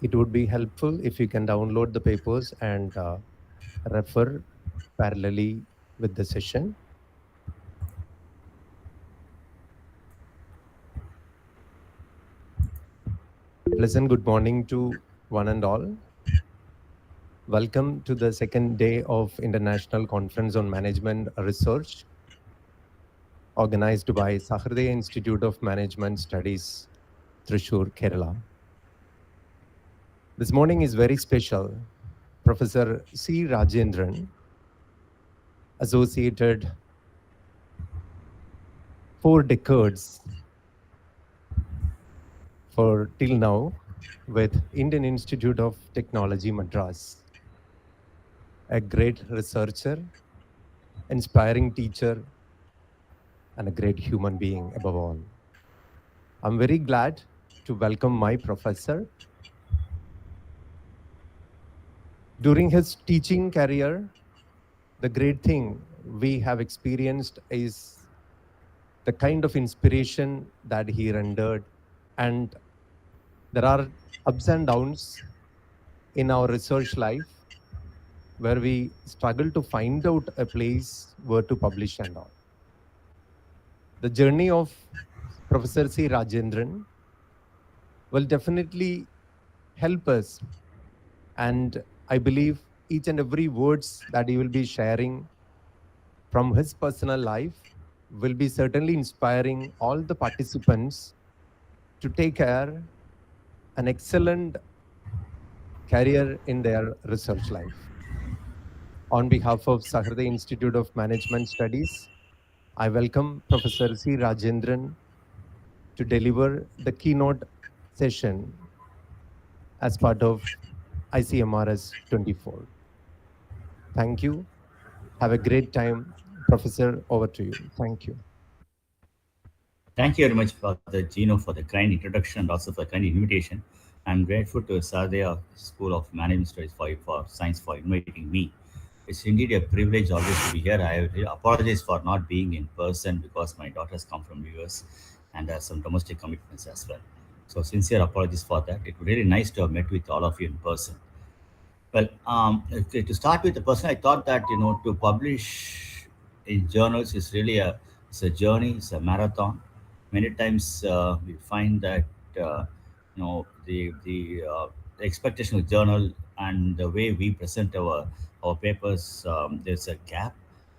It would be helpful if you can download the papers and refer parallelly with the session. Pleasant good morning to one and all. Welcome to the second day of International Conference on Management Research, organized by Sahrdaya Institute of Management Studies, Thrissur, Kerala. This morning is very special. Professor C. Rajendran, associated 4 decades for till now with Indian Institute of Technology, Madras, a great researcher, inspiring teacher, and a great human being above all. I'm very glad to welcome my professor. During his teaching career, the great thing we have experienced is the kind of inspiration that he rendered. And there are ups and downs in our research life where we struggle to find out a place where to publish and all. The journey of Professor C. Rajendran will definitely help us. And I believe each and every words that he will be sharing from his personal life will be certainly inspiring all the participants to take care an excellent career in their research life. On behalf of Sahrdaya Institute of Management Studies, I welcome Professor C. Rajendran to deliver the keynote session as part of ICMRS 24. Thank you. Have a great time. Professor, over to you. Thank you. Thank you very much for the Gino for the kind introduction and also for the kind invitation. I'm grateful to Sahrdaya School of Management Studies for Science for inviting me. It's indeed a privilege always to be here. I apologize for not being in person because my daughters come from US and have some domestic commitments as well. So sincere apologies for that. It was really nice to have met with all of you in person. Well, to start with the person, I thought that to publish in journals is really it's a journey, it's a marathon. Many times we find that the expectation of journal and the way we present our papers, there's a gap.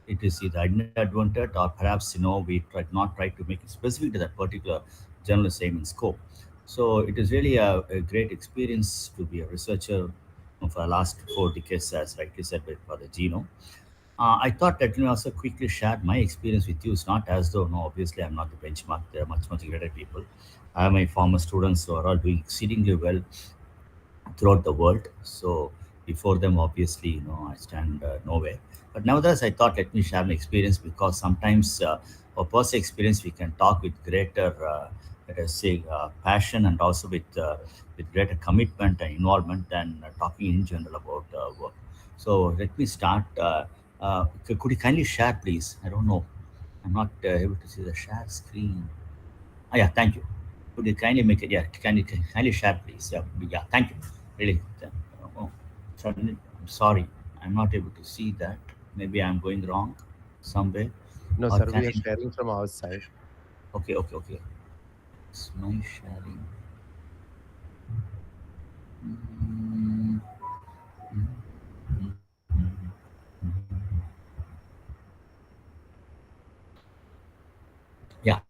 It is either inadvertent or perhaps we try to make it specific to that particular journal's aim and scope. So it is really a great experience to be a researcher for the last 4 decades, as rightly said by Father Gino. I thought that also quickly shared my experience with you. It's not as though, no, obviously I'm not the benchmark. There are much greater people. I have my former students who are all doing exceedingly well throughout the world. So before them, obviously, I stand nowhere. But nevertheless, I thought let me share my experience because sometimes for personal experience we can talk with greater, let us say, passion and also with greater commitment and involvement than talking in general about work. So let me start. Could you kindly share, please? I don't know. I'm not able to see the share screen. Yeah, thank you. Could you kindly make it? Yeah, kindly share, please? Yeah, thank you. Really. Oh, I'm sorry. I'm not able to see that. Maybe I'm going wrong somewhere. No, Or sir, can we are I? sharing from our side. Okay. It's my sharing. Mm, Yeah.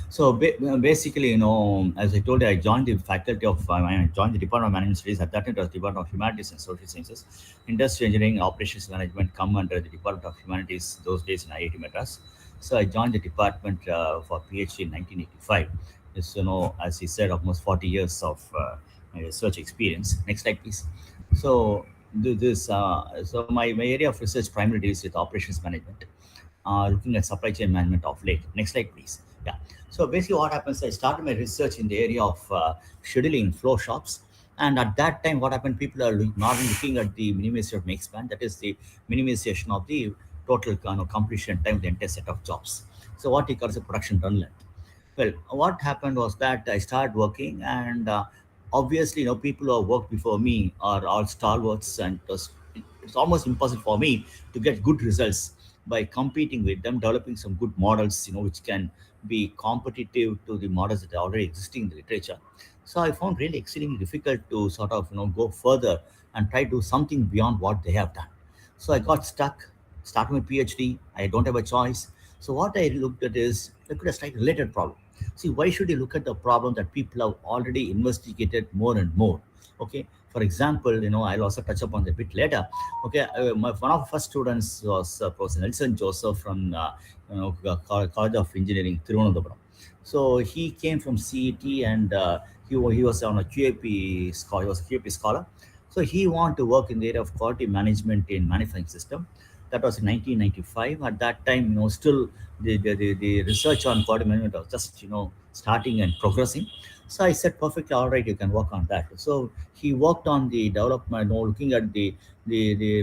So basically, as I told you, I joined the faculty of, I joined the Department of Management Studies. At that time, it was Department of Humanities and Social Sciences. Industry Engineering, Operations Management come under the Department of Humanities those days in IIT Madras. So I joined the department for PhD in 1985. It's, as he said, almost 40 years of my research experience. Next slide, please. So my area of research primarily deals with operations management, looking at supply chain management of late. Next slide, please. Yeah. So basically, what happens? I started my research in the area of scheduling flow shops, and at that time, what happened? People are not looking at the minimization of make span. That is the minimization of the total completion time of the entire set of jobs. So what he calls a production run length. Well, what happened was that I started working, and obviously, people who have worked before me are all stalwarts, and it's almost impossible for me to get good results by competing with them, developing some good models, which can be competitive to the models that are already existing in the literature. So I found really exceedingly difficult to sort of, go further and try to do something beyond what they have done. So I got stuck, started my PhD. I don't have a choice. So what I looked at is, look at a slightly related problem. See, why should you look at the problem that people have already investigated more and more? Okay. For example, I'll also touch upon that a bit later. Okay, one of the first students was Professor Nelson Joseph from College of Engineering, Thiruvananthapuram. So he came from CET, and he was on a QAP scholar. He was a QAP scholar. So he wanted to work in the area of quality management in manufacturing system. That was in 1995. At that time, still the research on quality management was just starting and progressing. So I said, perfectly, all right, you can work on that. So he worked on the development, looking at the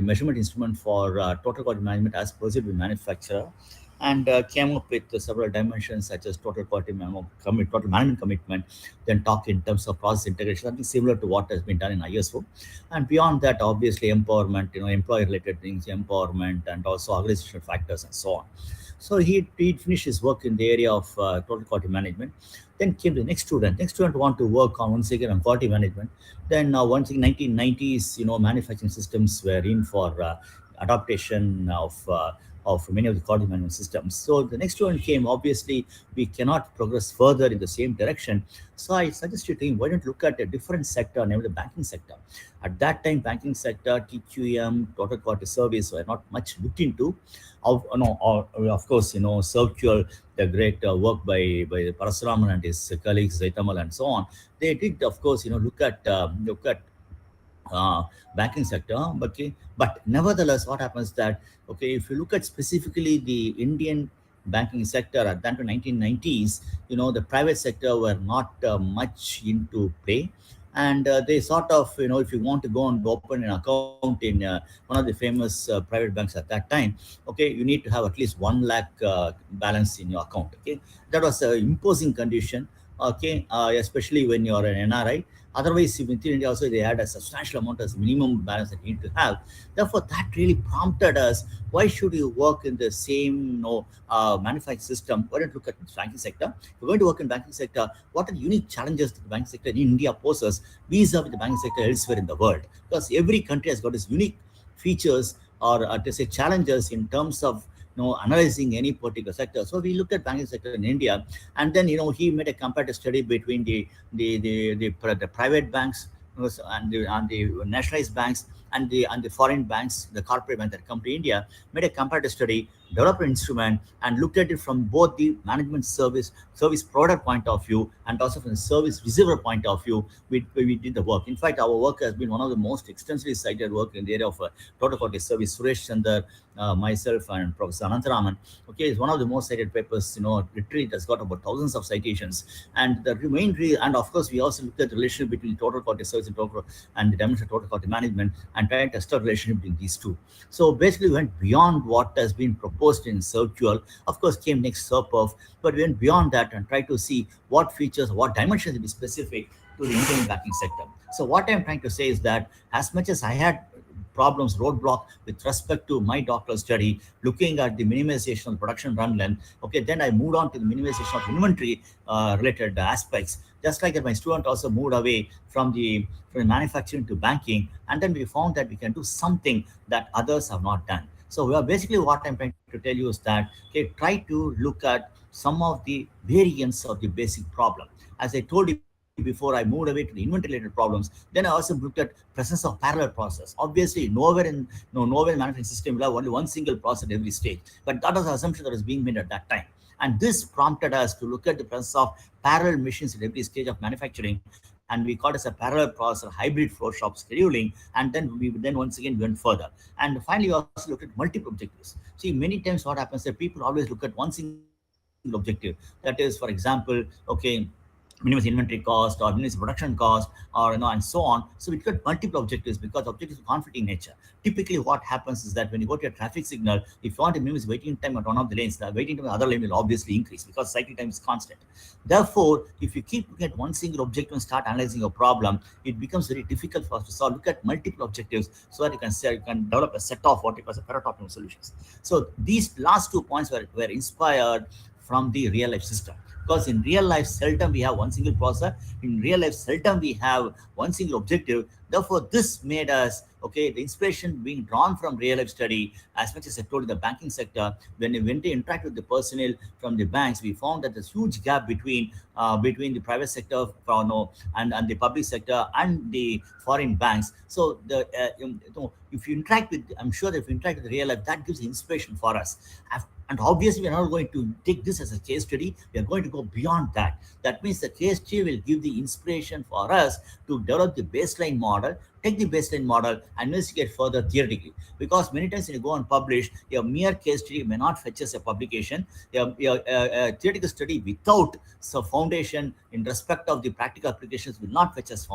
measurement instrument for total quality management as pursued by manufacturer, and came up with several dimensions such as total management commitment, then talk in terms of process integration, something similar to what has been done in ISO. And beyond that, obviously, empowerment, employee related things, empowerment, and also organizational factors and so on. So he finished his work in the area of total quality management. Then came the next student. Next student want to work on once again on quality management. Then once in 1990s, manufacturing systems were in for adaptation of many of the quality management systems. So the next one came. Obviously, we cannot progress further in the same direction. So I suggested to him, why don't you look at a different sector, namely the banking sector. At that time, banking sector, TQM, total quality service were not much looked into. Of course, Circular, the great work by Parasuraman and his colleagues, Zaitamal and so on. They did, of course, look at uh, banking sector. Okay, but nevertheless, what happens that, okay, if you look at specifically the Indian banking sector at that 1990s, the private sector were not much into play. And they sort of, if you want to go and open an account in one of the famous private banks at that time, okay, you need to have at least 1 lakh balance in your account. Okay, that was an imposing condition. Okay, especially when you're an NRI. Otherwise, within India also, they had a substantial amount as minimum balance that you need to have. Therefore, that really prompted us, why should you work in the same manufacturing system? Why don't you look at the banking sector? If you're going to work in banking sector, what are the unique challenges that the banking sector in India poses vis-a-vis the banking sector elsewhere in the world? Because every country has got its unique features, or to say challenges, in terms of analyzing any particular sector. So we looked at banking sector in India, and then he made a comparative study between the private banks, and the nationalized banks, and the foreign banks, the corporate banks that come to India, made a comparative study, developed an instrument, and looked at it from both the management service product point of view, and also from the service receiver point of view. We did the work. In fact, our work has been one of the most extensively cited work in the area of total quality service. Suresh Chandar, myself, and Professor Anantaraman. Okay, it's one of the most cited papers. Literally, it has got about thousands of citations. And the and of course, we also looked at the relationship between total quality service and the dimension of total quality management, and tried to test a relationship between these two. So basically, we went beyond what has been proposed in Circular. Of course, came next SERPERF, but we went beyond that and tried to see what features, what dimensions will be specific to the Indian banking sector. So what I'm trying to say is that, as much as I had problems, roadblock with respect to my doctoral study, looking at the minimization of production run length. Okay, then I moved on to the minimization of inventory related aspects. Just like that, my student also moved away from the manufacturing to banking, and then we found that we can do something that others have not done. So we are basically, what I'm trying to tell you is that, okay, try to look at some of the variants of the basic problem. As I told you before, I moved away to the inventory-related problems. Then I also looked at presence of parallel process. Obviously, nowhere in manufacturing system will have only one single process at every stage. But that was the assumption that was being made at that time. And this prompted us to look at the presence of parallel machines at every stage of manufacturing, and we called it as a parallel process, hybrid flow shop scheduling. And then once again went further. And finally, we also looked at multiple objectives. See, many times what happens is that people always look at one single objective. That is, for example, okay, minimize inventory cost or minimize production cost, or and so on. So we got multiple objectives because objectives are conflicting nature. Typically what happens is that when you go to a traffic signal, if you want to minimize waiting time at one of the lanes, the waiting time on the other lane will obviously increase because cycle time is constant. Therefore, if you keep looking at one single objective and start analyzing your problem, it becomes very difficult for us to solve. Look at multiple objectives so that you can say you can develop a set of what you call a paratoptimal solutions. So these last 2 points were inspired from the real life system, because in real life seldom we have one single process. In real life seldom we have one single objective. Therefore this made us, okay, the inspiration being drawn from real life study. As much as I told, in the banking sector, when we went to interact with the personnel from the banks, we found that there's huge gap between the private sector and the public sector and the foreign banks. So if you interact with, I'm sure that if you interact with real life, that gives inspiration for us. And obviously, we're not going to take this as a case study. We are going to go beyond that. That means the case study will give the inspiration for us to develop the baseline model, take the baseline model, and investigate further theoretically. Because many times when you go and publish, your mere case study may not fetch us a publication. Your theoretical study without some foundation in respect of the practical applications will not fetch us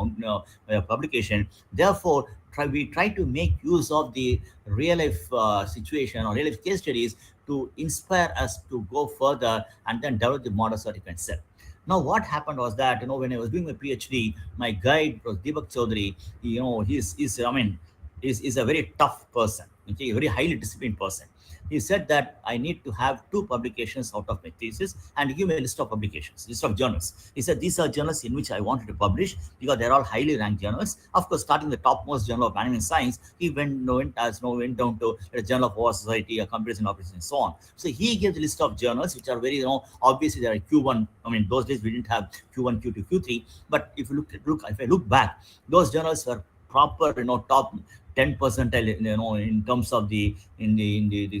a publication. Therefore, we try to make use of the real life situation or real life case studies to inspire us to go further and then develop the models that you can sell. Now, what happened was that, when I was doing my PhD, my guide was Deepak Chaudhary. He's I mean, is a very tough person, okay, a very highly disciplined person. He said that I need to have two publications out of my thesis and give me a list of publications, list of journals. He said these are journals in which I wanted to publish because they're all highly ranked journals. Of course, starting the topmost journal of animal science, he went down to the Journal of Our Society, a Computation Operations, and so on. So he gave the list of journals which are very, obviously they are Q1. I mean, those days we didn't have Q1, Q2, Q3. But if you if I look back, those journals were proper, top 10 percentile, in terms of the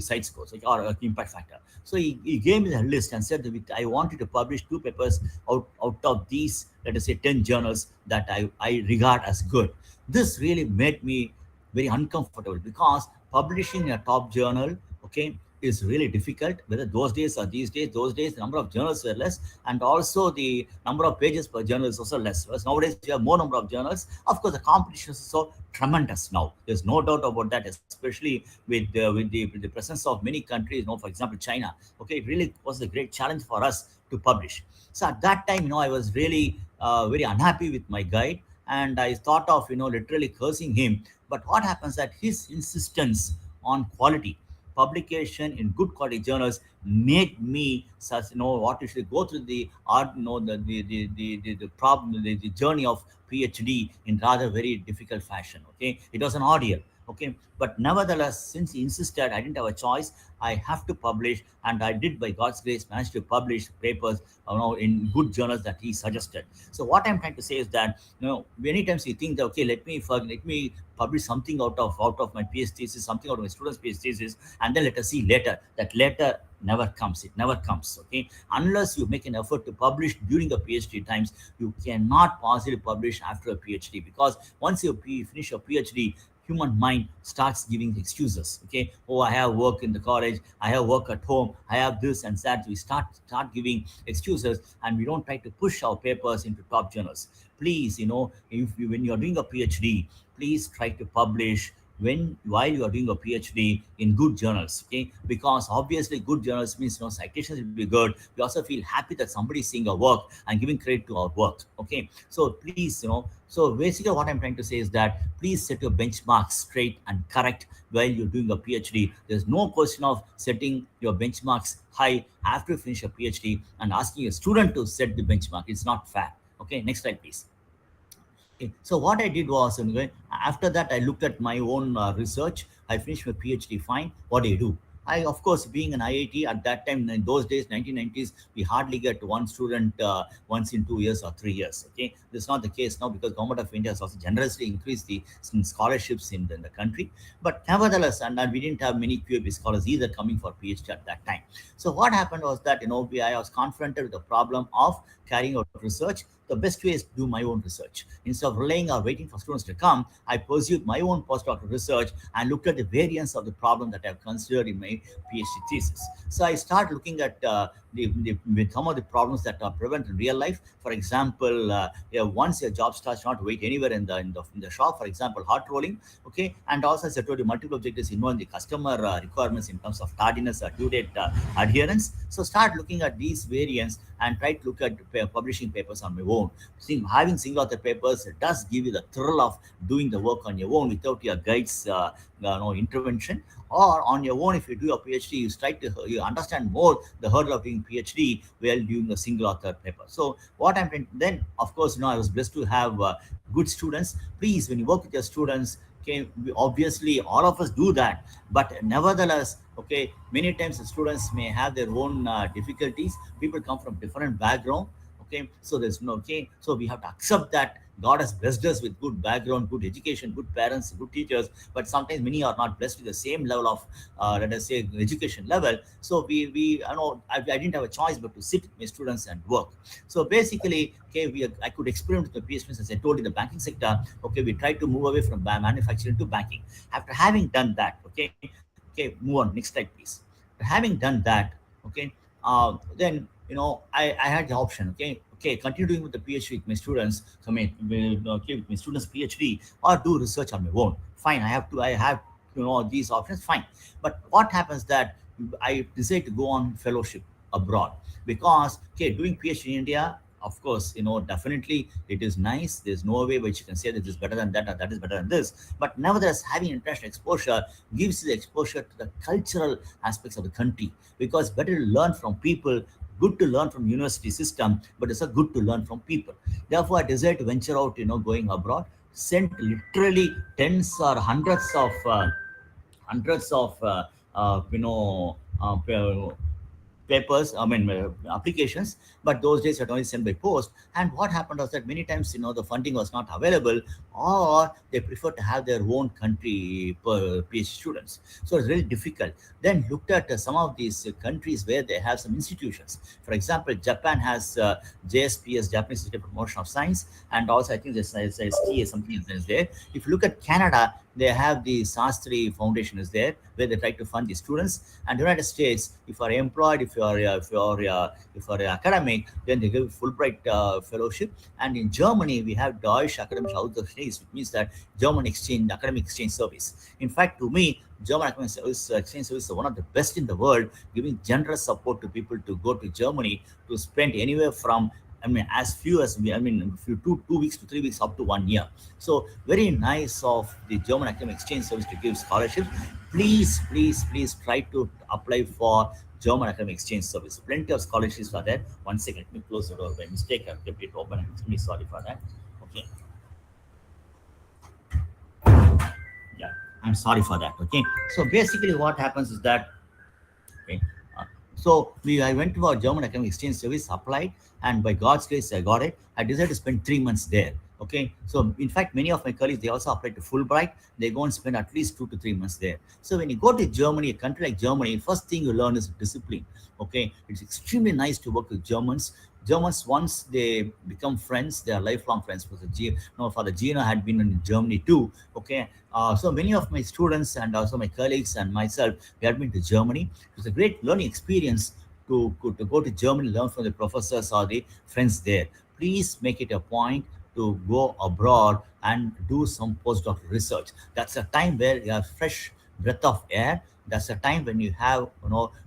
site scores, or impact factor. So he gave me the list and said that I wanted to publish two papers out of these, let us say, 10 journals that I regard as good. This really made me very uncomfortable because publishing in a top journal, okay, is really difficult. Whether those days or these days, those days the number of journals were less, and also the number of pages per journal is also less. Whereas nowadays we have more number of journals. Of course, the competition is so tremendous now. There's no doubt about that, especially with the presence of many countries. For example, China. Okay, it really was a great challenge for us to publish. So at that time, I was really very unhappy with my guide, and I thought of literally cursing him. But what happens that his insistence on quality publication in good quality journals made me such, what you should go through the art, the problem, the journey of PhD in rather very difficult fashion. Okay, it was an ordeal. Okay, but nevertheless, since he insisted, I didn't have a choice. I have to publish, and I did, by God's grace, manage to publish papers, in good journals that he suggested. So what I'm trying to say is that, many times you think that, okay, let me publish something out of my PhD thesis, something out of my student's PhD thesis, and then let us see later. That later never comes. It never comes. Okay, unless you make an effort to publish during the PhD times, you cannot possibly publish after a PhD, because once you finish your PhD, human mind starts giving excuses. Okay, oh, I have work in the college, I have work at home, I have this and that. We start giving excuses, and we don't try to push our papers into top journals. Please, when you're doing a PhD, please try to publish while you are doing a PhD in good journals. Okay, because obviously good journals means citations will be good. We also feel happy that somebody is seeing our work and giving credit to our work. Okay, so please, so basically what I'm trying to say is that please set your benchmarks straight and correct while you're doing a PhD. There's no question of setting your benchmarks high after you finish a PhD and asking a student to set the benchmark. It's not fair. Okay, next slide, please. Okay, so what I did was, after that, I looked at my own research. I finished my PhD. Fine. What do you do? I, of course, being an IIT at that time, in those days, 1990s, we hardly get one student once in 2 years or 3 years. Okay, this is not the case now, because Government of India has also generously increased the scholarships in the country. But nevertheless, and we didn't have many QAP scholars either coming for PhD at that time. So what happened was that, I was confronted with the problem of carrying out research. The best way is to do my own research. Instead of relying or waiting for students to come, I pursued my own postdoctoral research and looked at the variance of the problem that I've considered in my PhD thesis. So I started looking at with some of the problems that are prevalent in real life. For example, yeah, once your job starts, not wait anywhere in the shop. For example, hot rolling, okay, and also as I told you, multiple objectives involving the customer requirements in terms of tardiness or due date adherence. So start looking at these variants and try to look at publishing papers on my own. See, having single author papers does give you the thrill of doing the work on your own without your guides intervention. Or on your own, if you do a PhD, you understand more the hurdle of doing PhD while doing a single author paper. So what I'm doing then, of course, I was blessed to have good students. Please, when you work with your students, okay, obviously all of us do that, but nevertheless, okay, many times the students may have their own difficulties. People come from different background, okay, so there's no, okay, so we have to accept that God has blessed us with good background, good education, good parents, good teachers, but sometimes many are not blessed with the same level of let us say education level. So we I didn't have a choice but to sit with my students and work. So basically, okay, I could experiment with the PhDs, as I told you, the banking sector. Okay, we tried to move away from manufacturing to banking. After having done that, okay, move on, next slide please. Having done that, okay, then I had the option, okay, continue doing with the PhD with my students. So okay, with my students PhD, or do research on my own. Fine, I have these options. Fine, but what happens that I decide to go on fellowship abroad, because okay, doing PhD in India, of course, definitely it is nice. There's no way which you can say that this is better than that or that is better than this. But nevertheless, having international exposure gives you the exposure to the cultural aspects of the country, because better to learn from people. Good to learn from university system, but it's a good to learn from people. Therefore, I decided to venture out, going abroad. Sent literally tens or hundreds of papers, applications, but those days it only sent by post. And what happened was that many times, the funding was not available, or they prefer to have their own country PhD students. So it's really difficult. Then looked at some of these countries where they have some institutions. For example, Japan has JSPS, Japanese Institute of Promotion of Science, and also I think there's STA, something is there. If you look at Canada, they have the Sastri Foundation is there, where they try to fund the students. And United States, if you are employed, if you are academic, then they give Fulbright fellowship. And in Germany, we have Deutsche Akademische Austauschdienst, which means that German exchange academic exchange service. In fact, to me, German academic exchange service is one of the best in the world, giving generous support to people to go to Germany to spend anywhere from as few as few two weeks to 3 weeks up to 1 year. So very nice of the German academic exchange service to give scholarships. Please, please, please try to apply for German academic exchange service. Plenty of scholarships are there. One second, let me close the door by mistake. I've kept it open. I'm extremely sorry for that. Okay. Yeah, I'm sorry for that. Okay. So basically, what happens is that, okay. So I went to our German academic exchange service, applied, and by God's grace, I got it. I decided to spend 3 months there. Okay, so in fact, many of my colleagues, they also applied to Fulbright. They go and spend at least 2 to 3 months there. So when you go to Germany, a country like Germany, first thing you learn is discipline. Okay, it's extremely nice to work with Germans. Germans, once they become friends, they are lifelong friends. Father Gino had been in Germany too. Okay, so many of my students and also my colleagues and myself, we had been to Germany. It was a great learning experience to go to Germany, learn from the professors or the friends there. Please make it a point to go abroad and do some postdoctoral research. That's a time where you have fresh breath of air. That's a time when you have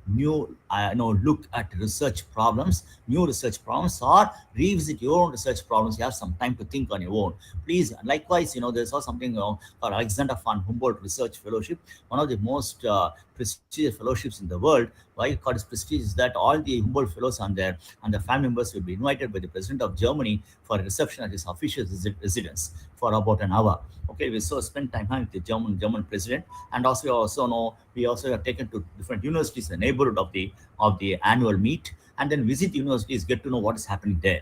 new look at new research problems, or revisit your own research problems. You have some time to think on your own. Please, likewise, there's also something called Alexander von Humboldt Research Fellowship, one of the most prestigious fellowships in the world. Why it called prestigious is that all the Humboldt fellows on there and the family members will be invited by the president of Germany for a reception at his official residence for about an hour. Okay, we so spend time with the German president, and also we also are taken to different universities in the neighborhood of the annual meet, and then visit universities, get to know what is happening there.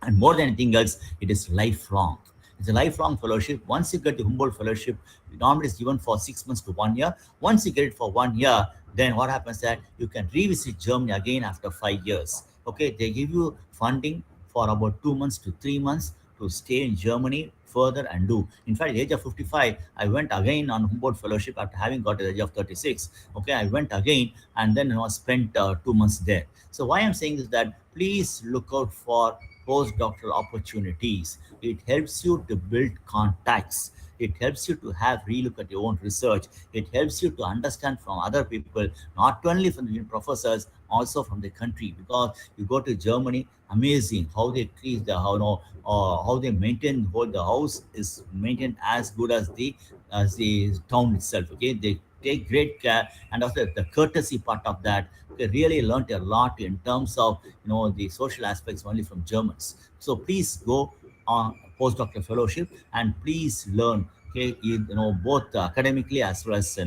And more than anything else, it is lifelong. It's a lifelong fellowship. Once you get the Humboldt fellowship, normally it's given for 6 months to 1 year. Once you get it for 1 year, then what happens that you can revisit Germany again after 5 years. Okay, they give you funding for about 2 months to 3 months to stay in Germany further and do. In fact, at the age of 55, I went again on Humboldt Fellowship after having got to the age of 36. Okay, I went again and then spent 2 months there. So why I'm saying is that please look out for postdoctoral opportunities. It helps you to build contacts. It helps you to have relook at your own research. It helps you to understand from other people, not only from the professors, also from the country. Because you go to Germany, amazing how they treat the how they maintain the house is maintained as good as the town itself. Okay, they take great care, and also the courtesy part of that. They really learned a lot in terms of the social aspects only from Germans. So please go on postdoctoral fellowship and please learn. Okay, both academically as well as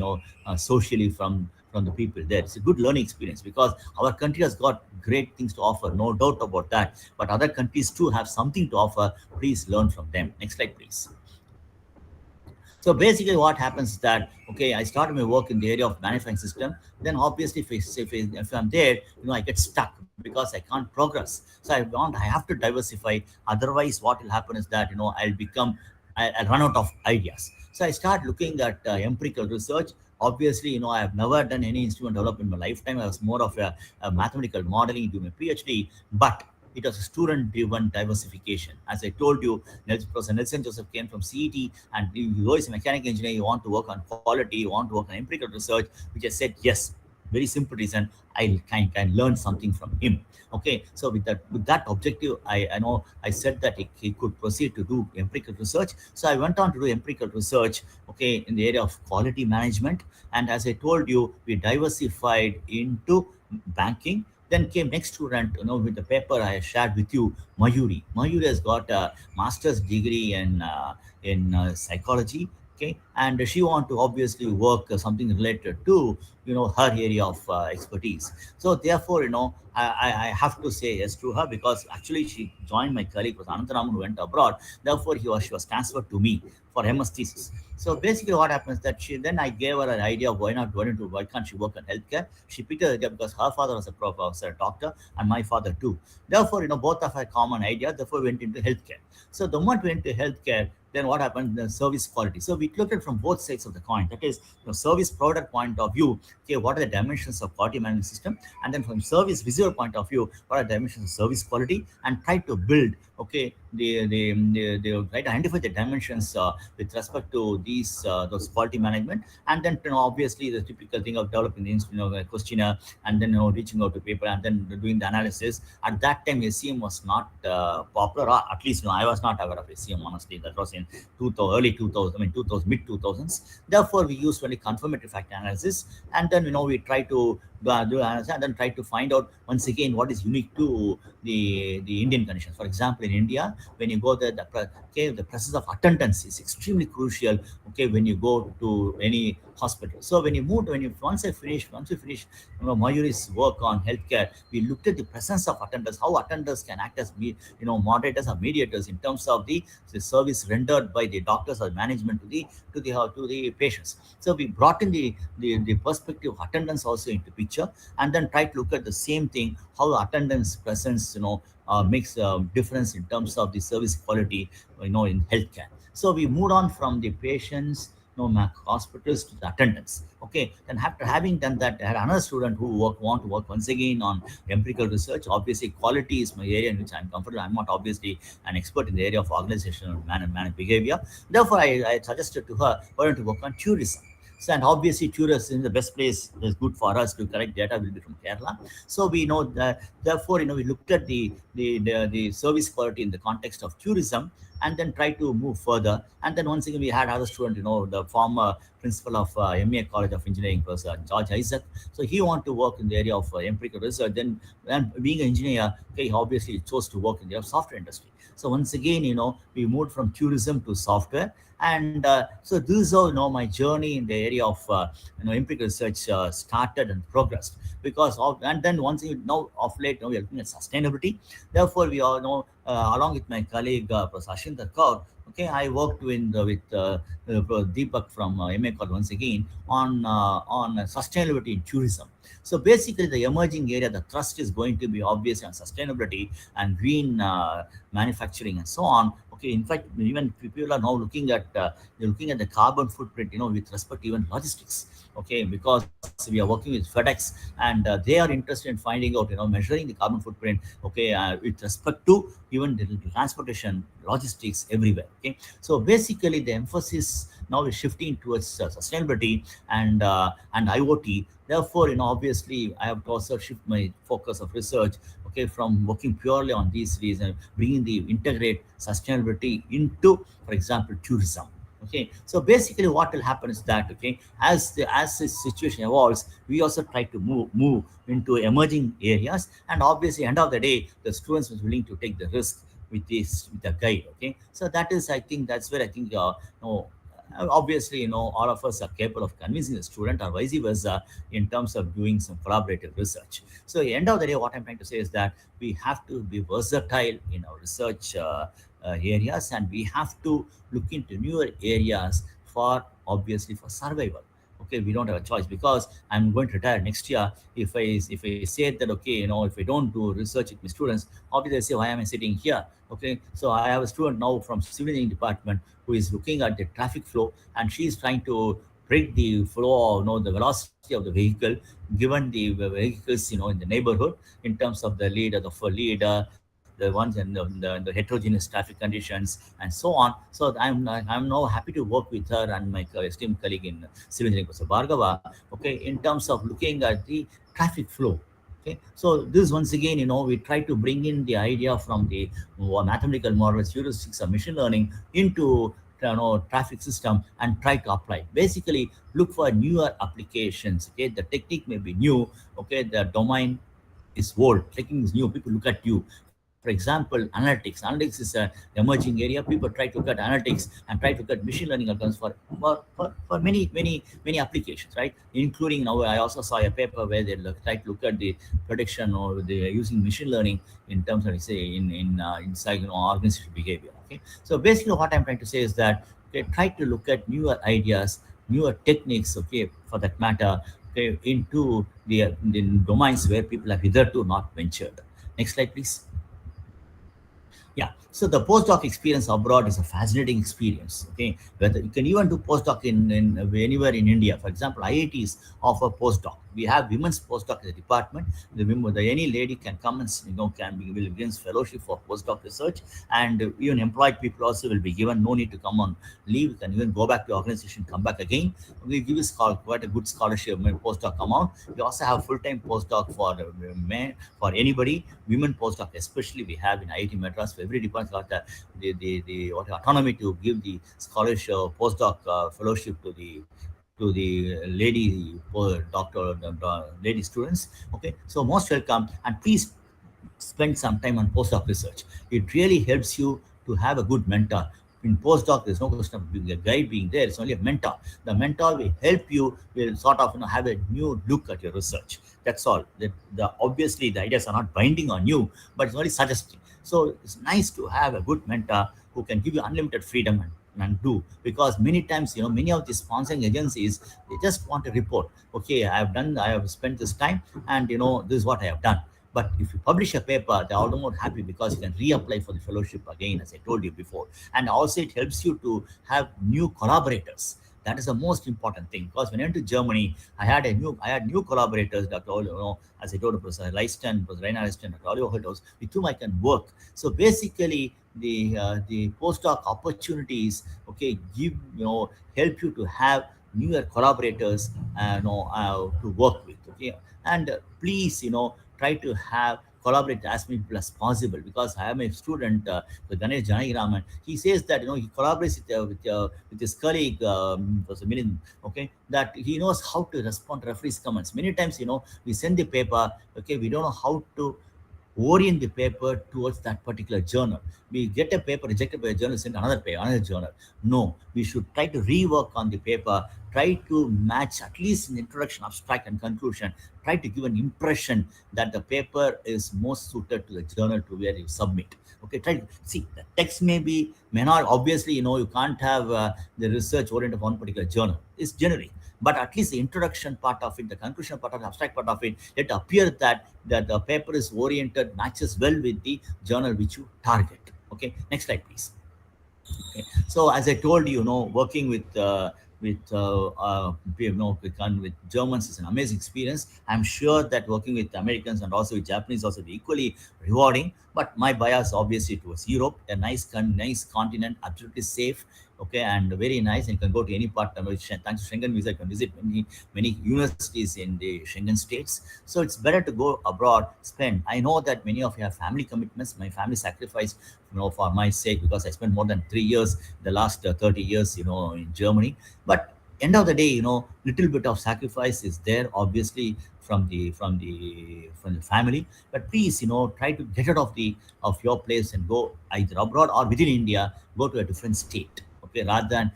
socially from the people there. It's a good learning experience because our country has got great things to offer, no doubt about that. But other countries too have something to offer. Please learn from them. Next slide, please. So basically, what happens is that okay, I started my work in the area of manufacturing system. Then obviously, if I'm there, I get stuck because I can't progress. So I have to diversify. Otherwise, what will happen is that I'll run out of ideas. So I start looking at empirical research. Obviously, I have never done any instrument development in my lifetime. I was more of a mathematical modeling during my PhD, but it was a student-driven diversification. As I told you, Professor Nelson Joseph came from CET, and you are a mechanical engineer, you want to work on quality, you want to work on empirical research, which I said, yes, very simple reason, I can learn something from him. Okay, so with that objective, I know I said that he could proceed to do empirical research. So I went on to do empirical research, okay, in the area of quality management. And as I told you, we diversified into banking. Then came next student, with the paper I shared with you, Mayuri. Mayuri has got a master's degree in psychology. Okay, and she want to obviously work something related to her area of expertise. So therefore, I have to say yes to her because actually she joined my colleague was Anantaraman who went abroad. Therefore, she was transferred to me for MS thesis. So basically, what happens that then I gave her an idea of why can't she work in healthcare? She picked the idea because her father was a professor, a doctor, and my father too. Therefore, both of a common idea. Therefore, we went into healthcare. So the moment we went to healthcare, then what happened? The service quality. So we looked at from both sides of the coin. That is, service product point of view. Okay, what are the dimensions of quality management system? And then from service visual point of view, what are the dimensions of service quality? And try to build. Okay, they try to identify the dimensions with respect to those quality management. And then obviously the typical thing of developing the a questionnaire and then reaching out to people and then doing the analysis. At that time, SEM was not popular, or at least I was not aware of SEM honestly. That was in early 2000, 2000 mid 2000s. Therefore, we used only confirmatory factor analysis, and then we try to do analysis and then try to find out once again what is unique to the Indian conditions. For example, in India, when you go there, the presence of attendance is extremely crucial. Okay, when you go to any hospital. So when you once we finish Mayuri's work on healthcare, we looked at the presence of attenders, how attenders can act as moderators or mediators in terms of the service rendered by the doctors or management to the patients. So we brought in the perspective of attendance also into picture, and then try to look at the same thing, how attendance presence makes a difference in terms of the service quality in healthcare. So we moved on from the patients, hospitals to the attendance. Okay, then after having done that, I had another student who want to work once again on empirical research. Obviously, quality is my area in which I'm comfortable. I'm not obviously an expert in the area of organizational man behavior. Therefore, I suggested to her, why don't you work on tourism? So, and obviously, tourism is the best place is good for us to collect data will be from Kerala. So we know that, therefore, we looked at the service quality in the context of tourism, and then try to move further. And then once again, we had other student, the former principal of MA College of Engineering, Professor George Isaac. So he wanted to work in the area of empirical research. Then, and being an engineer, okay, he obviously chose to work in the software industry. So once again, we moved from tourism to software. And so this is how my journey in the area of empirical research started and progressed. Because of, and then once now of late, we are looking at sustainability. Therefore, we all know, along with my colleague Professor Ashinda Kaur, okay, I worked with Deepak from MA College once again on sustainability in tourism. So basically, the emerging area, the thrust is going to be obvious on sustainability and green manufacturing, and so on. Okay, in fact, even people are now looking at they're looking at the carbon footprint, with respect to even logistics. Okay, because we are working with FedEx, and they are interested in finding out, measuring the carbon footprint. Okay, with respect to even the transportation, logistics everywhere. Okay, so basically the emphasis now is shifting towards sustainability and IoT. Therefore, obviously, I have to also shift my focus of research, okay, from working purely on these reasons, bringing the integrate sustainability into, for example, tourism. Okay, so basically, what will happen is that, okay, as the situation evolves, we also try to move into emerging areas, and obviously, end of the day, the students was willing to take the risk with the guide. Okay, so that is, I think, that's where I think, obviously, all of us are capable of convincing the student, or vice versa, in terms of doing some collaborative research. So at the end of the day, what I'm trying to say is that we have to be versatile in our research areas, and we have to look into newer areas for, obviously, for survival. Okay, we don't have a choice, because I'm going to retire next year. If I say that, okay, if I don't do research with my students, obviously they say, why am I sitting here? Okay, so I have a student now from civil engineering department who is looking at the traffic flow, and she is trying to predict the flow, the velocity of the vehicle, given the vehicles, in the neighborhood, in terms of the lead, or the for leader, the ones in the heterogeneous traffic conditions, and so on. So I'm now happy to work with her and my esteemed colleague in civil engineering, Professor Bhargava, okay, in terms of looking at the traffic flow. Okay, so this, once again, we try to bring in the idea from the mathematical models, heuristics, of machine learning into, traffic system, and try to apply. Basically, look for newer applications. Okay, the technique may be new. Okay, the domain is old. Technique is new. People look at you. For example, analytics. Analytics is an emerging area. People try to look at analytics and try to look at machine learning algorithms for many applications, right? Including, now, I also saw a paper where they try to look at the prediction, or they are using machine learning in terms of, say, inside, organizational behavior. Okay, so basically, what I'm trying to say is that, okay, try to look at newer ideas, newer techniques, okay, for that matter, okay, into the domains where people have hitherto not ventured. Next slide, please. Yeah. So the postdoc experience abroad is a fascinating experience. Okay. Whether you can even do postdoc in anywhere in India. For example, IITs offer postdoc. We have women's postdoc in the department. Any lady can come and, will begin fellowship for postdoc research, and even employed people also will be given no need to come on leave. You can even go back to the organization, come back again. We give you quite a good scholarship postdoc amount. We also have full-time postdoc for men, for anybody, women postdoc especially. We have in IIT Madras. For every department got the autonomy to give the scholarship postdoc fellowship to the lady doctor, lady students. Okay, so most welcome, and please spend some time on postdoc research. It really helps you to have a good mentor. In postdoc, there's no question of being a guide being there. It's only a mentor. The mentor will help you, will sort of have a new look at your research. That's all. Obviously the ideas are not binding on you, but it's only suggesting. So it's nice to have a good mentor who can give you unlimited freedom and do, because many times, many of the sponsoring agencies, they just want a report. Okay, I have spent this time, and this is what I have done. But if you publish a paper, they're all the more happy, because you can reapply for the fellowship again, as I told you before. And also it helps you to have new collaborators. That is the most important thing, because when I went to Germany, I had new collaborators, Dr. As I told you, Professor Leisten, Professor Rainer Leisten, Dr. Oliver Holdhouse, with whom I can work. So basically, the postdoc opportunities, okay, help you to have newer collaborators, to work with. Okay, and please, try to have collaborate as many people as possible, because I am a student, the Ganesh Janagiraman. He says that he collaborates with his colleague, Professor Milind, okay, that he knows how to respond to referees' comments. Many times, we send the paper, okay, we don't know how to orient the paper towards that particular journal. We get a paper rejected by a journal, send another paper, another journal. No, we should try to rework on the paper, try to match, at least in introduction, abstract, and conclusion, try to give an impression that the paper is most suited to the journal to where you submit. Okay, try to see the text may not, obviously, you can't have the research oriented of one particular journal. It's generic. But at least the introduction part of it, the conclusion part of the abstract part of it, it appears that the paper is oriented, matches well with the journal which you target. Okay, next slide, please. Okay. So as I told you, working with with Germans is an amazing experience. I'm sure that working with Americans and also with Japanese also be equally rewarding. But my bias obviously towards Europe, a nice continent, absolutely safe. Okay, and very nice. And you can go to any part. Thanks to Schengen visa, you can visit many universities in the Schengen states. So it's better to go abroad, spend. I know that many of you have family commitments. My family sacrificed, for my sake, because I spent more than 3 years, the last 30 years, in Germany. But end of the day, little bit of sacrifice is there, obviously, from the family. But please, try to get out of your place and go either abroad or within India. Go to a different state. Okay, rather than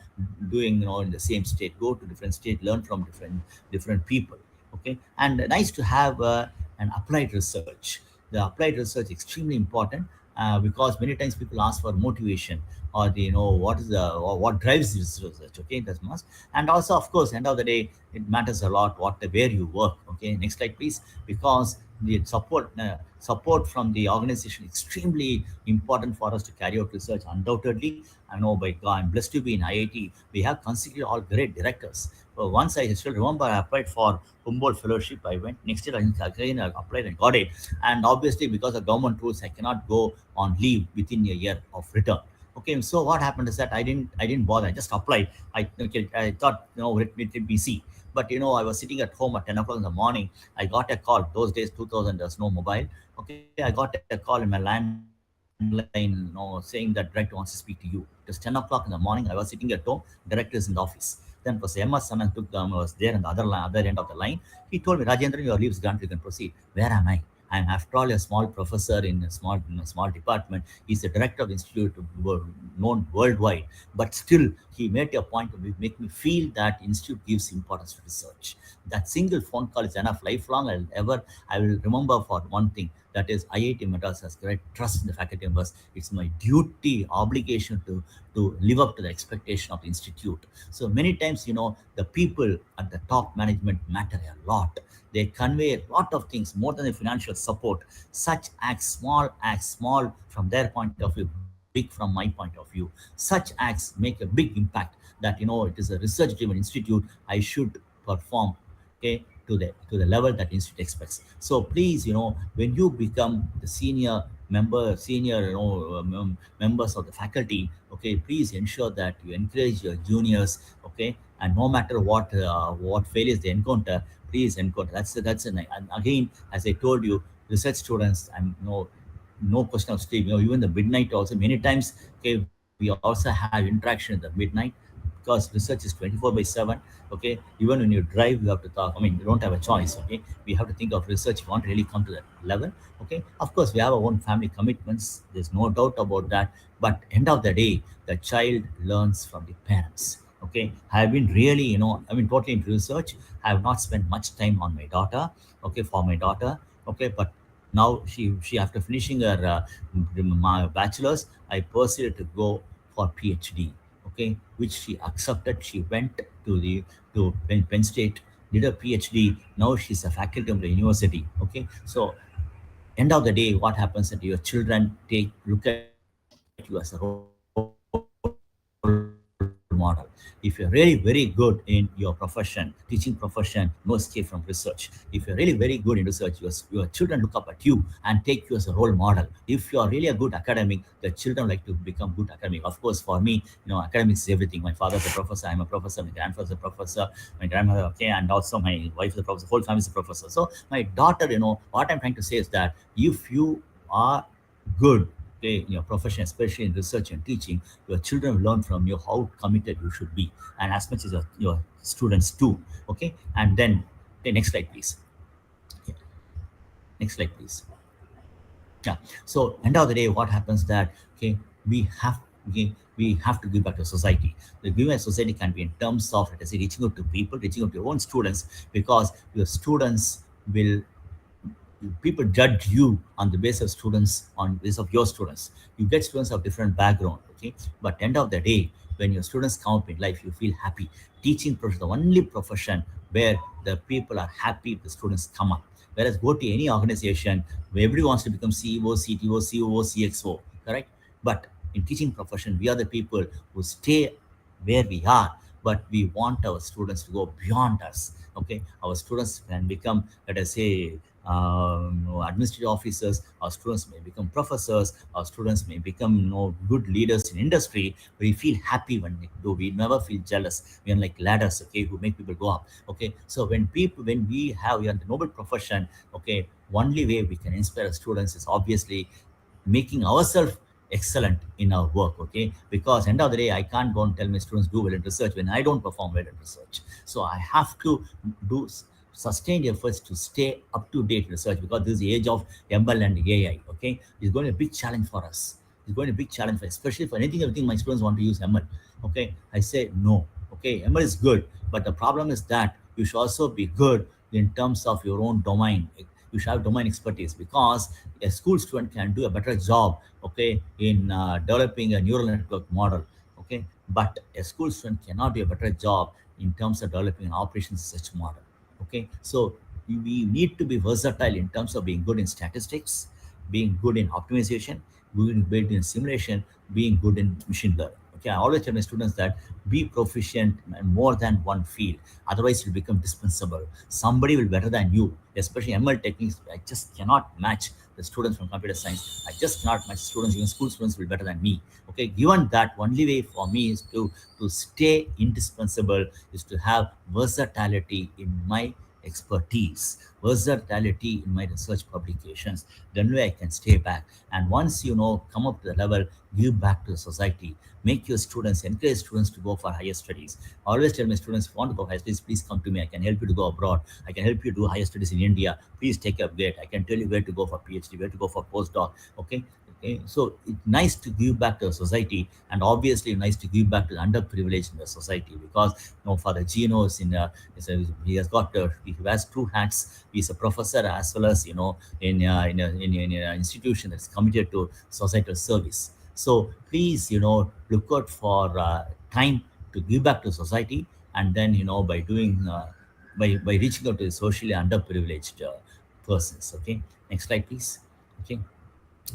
doing, in the same state, go to different state, learn from different people. Okay, and nice to have an applied research. The applied research extremely important, because many times people ask for motivation, or what is the, or what drives this research. Okay, that's must. And also, of course, end of the day, it matters a lot where you work. Okay, next slide, please. Because the support from the organization extremely important for us to carry out research. Undoubtedly, I know, by God, I'm blessed to be in IIT. We have considered all great directors. Once I still remember, I applied for Humboldt Fellowship. I went next year, again I applied and got it. And obviously, because of government rules, I cannot go on leave within a year of return. Okay, so what happened is that I didn't bother. I just applied. I thought, let me see. But I was sitting at home at 10 o'clock in the morning. I got a call. Those days, 2000, there's no mobile. Okay, I got a call in my landline, saying that director wants to speak to you. It was 10 o'clock in the morning. I was sitting at home. Director is in the office. Then it was MS Saman took them. Was there on the other end of the line. He told me, Rajendran, your leave is granted. You can proceed. Where am I? I'm after all a small professor in a small department. He's the director of the institute, known worldwide. But still, he made a point to make me feel that institute gives importance to research. That single phone call is enough. Lifelong, I will remember for one thing. That is, IIT Madras has great trust in the faculty members. It's my duty, obligation to live up to the expectation of the institute. So many times, the people at the top management matter a lot. They convey a lot of things more than the financial support. Such acts small from their point of view, big from my point of view. Such acts make a big impact. That it is a research-driven institute. I should perform, okay, to the level that institute expects. So please, when you become the senior members of the faculty, okay, please ensure that you encourage your juniors. Okay, and no matter what failures they encounter, please encounter. That's an, and again, as I told you, research students, no question of sleep. Even the midnight also many times. Okay, we also have interaction in the midnight, because research is 24/7. Okay, even when you drive, you have to talk. I mean, you don't have a choice. Okay, we have to think of research if you want to really come to that level. Okay, of course, we have our own family commitments. There's no doubt about that. But end of the day, the child learns from the parents. Okay, I have been really, I mean, totally into research. I have not spent much time on my daughter. Okay, for my daughter. Okay, but now she after finishing her my bachelor's, I pursued to go for PhD. Okay, which she accepted. She went to Penn State, did a PhD. Now she's a faculty of the university. Okay, so end of the day, what happens that your children look at you as a role model. If you're really very good in your profession, teaching profession, no escape from research. If you're really very good in research, your children look up at you and take you as a role model. If you're really a good academic, the children like to become good academic. Of course, for me, academics is everything. My father's a professor, I'm a professor, my grandfather's a professor, my grandmother, okay, and also my wife is a professor, whole family is a professor. So my daughter, what I'm trying to say is that if you are good, okay, in your profession, especially in research and teaching, your children will learn from you how committed you should be, and as much as your students too. Okay, and then, okay, next slide, please. Okay, next slide, please. Yeah. So end of the day, what happens that, okay, we have we have to give back to society. The giving back to society can be in terms of, let us say, reaching out to people, reaching out to your own students, because your students will people judge you on the basis of students, on basis of your students. You get students of different background. Okay, but end of the day, when your students come up in life, you feel happy. Teaching profession, the only profession where the people are happy if the students come up. Whereas go to any organization where everybody wants to become CEO, CTO, COO, CXO, correct? But in teaching profession, we are the people who stay where we are, but we want our students to go beyond us. Okay, our students can become, let us say, administrative officers. Our students may become professors. Our students may become, good leaders in industry. We feel happy when they do. We never feel jealous. We are like ladders, okay, who make people go up. Okay, so when we are in the noble profession, okay, only way we can inspire students is obviously making ourselves excellent in our work. Okay, because end of the day, I can't go and tell my students do well in research when I don't perform well in research. So I have to do sustained efforts to stay up to date research, because this is the age of ML and AI. Okay, it's going to be a big challenge for us. It's going to be a big challenge for, especially for anything, everything my students want to use ML. Okay, I say no. Okay, ML is good, but the problem is that you should also be good in terms of your own domain. You should have domain expertise, because a school student can do a better job, okay, in developing a neural network model. Okay, but a school student cannot do a better job in terms of developing an operations research model. Okay, so we need to be versatile in terms of being good in statistics, being good in optimization, being good in simulation, being good in machine learning. Okay, I always tell my students that be proficient in more than one field. Otherwise, you'll become dispensable. Somebody will be better than you, especially ML techniques. I just cannot match the students from computer science. I just cannot match students, even school students will be better than me. Okay, given that, only way for me is to stay indispensable, is to have versatility in my expertise, versatility in my research publications. Then way I can stay back. And once come up to the level, give back to the society. Make your students, encourage students to go for higher studies. I always tell my students, if you want to go higher studies, please come to me. I can help you to go abroad. I can help you do higher studies in India. Please take a upgrade. I can tell you where to go for PhD, where to go for postdoc. Okay. Okay, so it's nice to give back to the society, and obviously nice to give back to the underprivileged in the society, because for the Genos he has got he has two hats. He's a professor, as well as in an institution that's committed to societal service. So please look out for time to give back to society, and then by doing by reaching out to the socially underprivileged persons. Okay, next slide, please. Okay,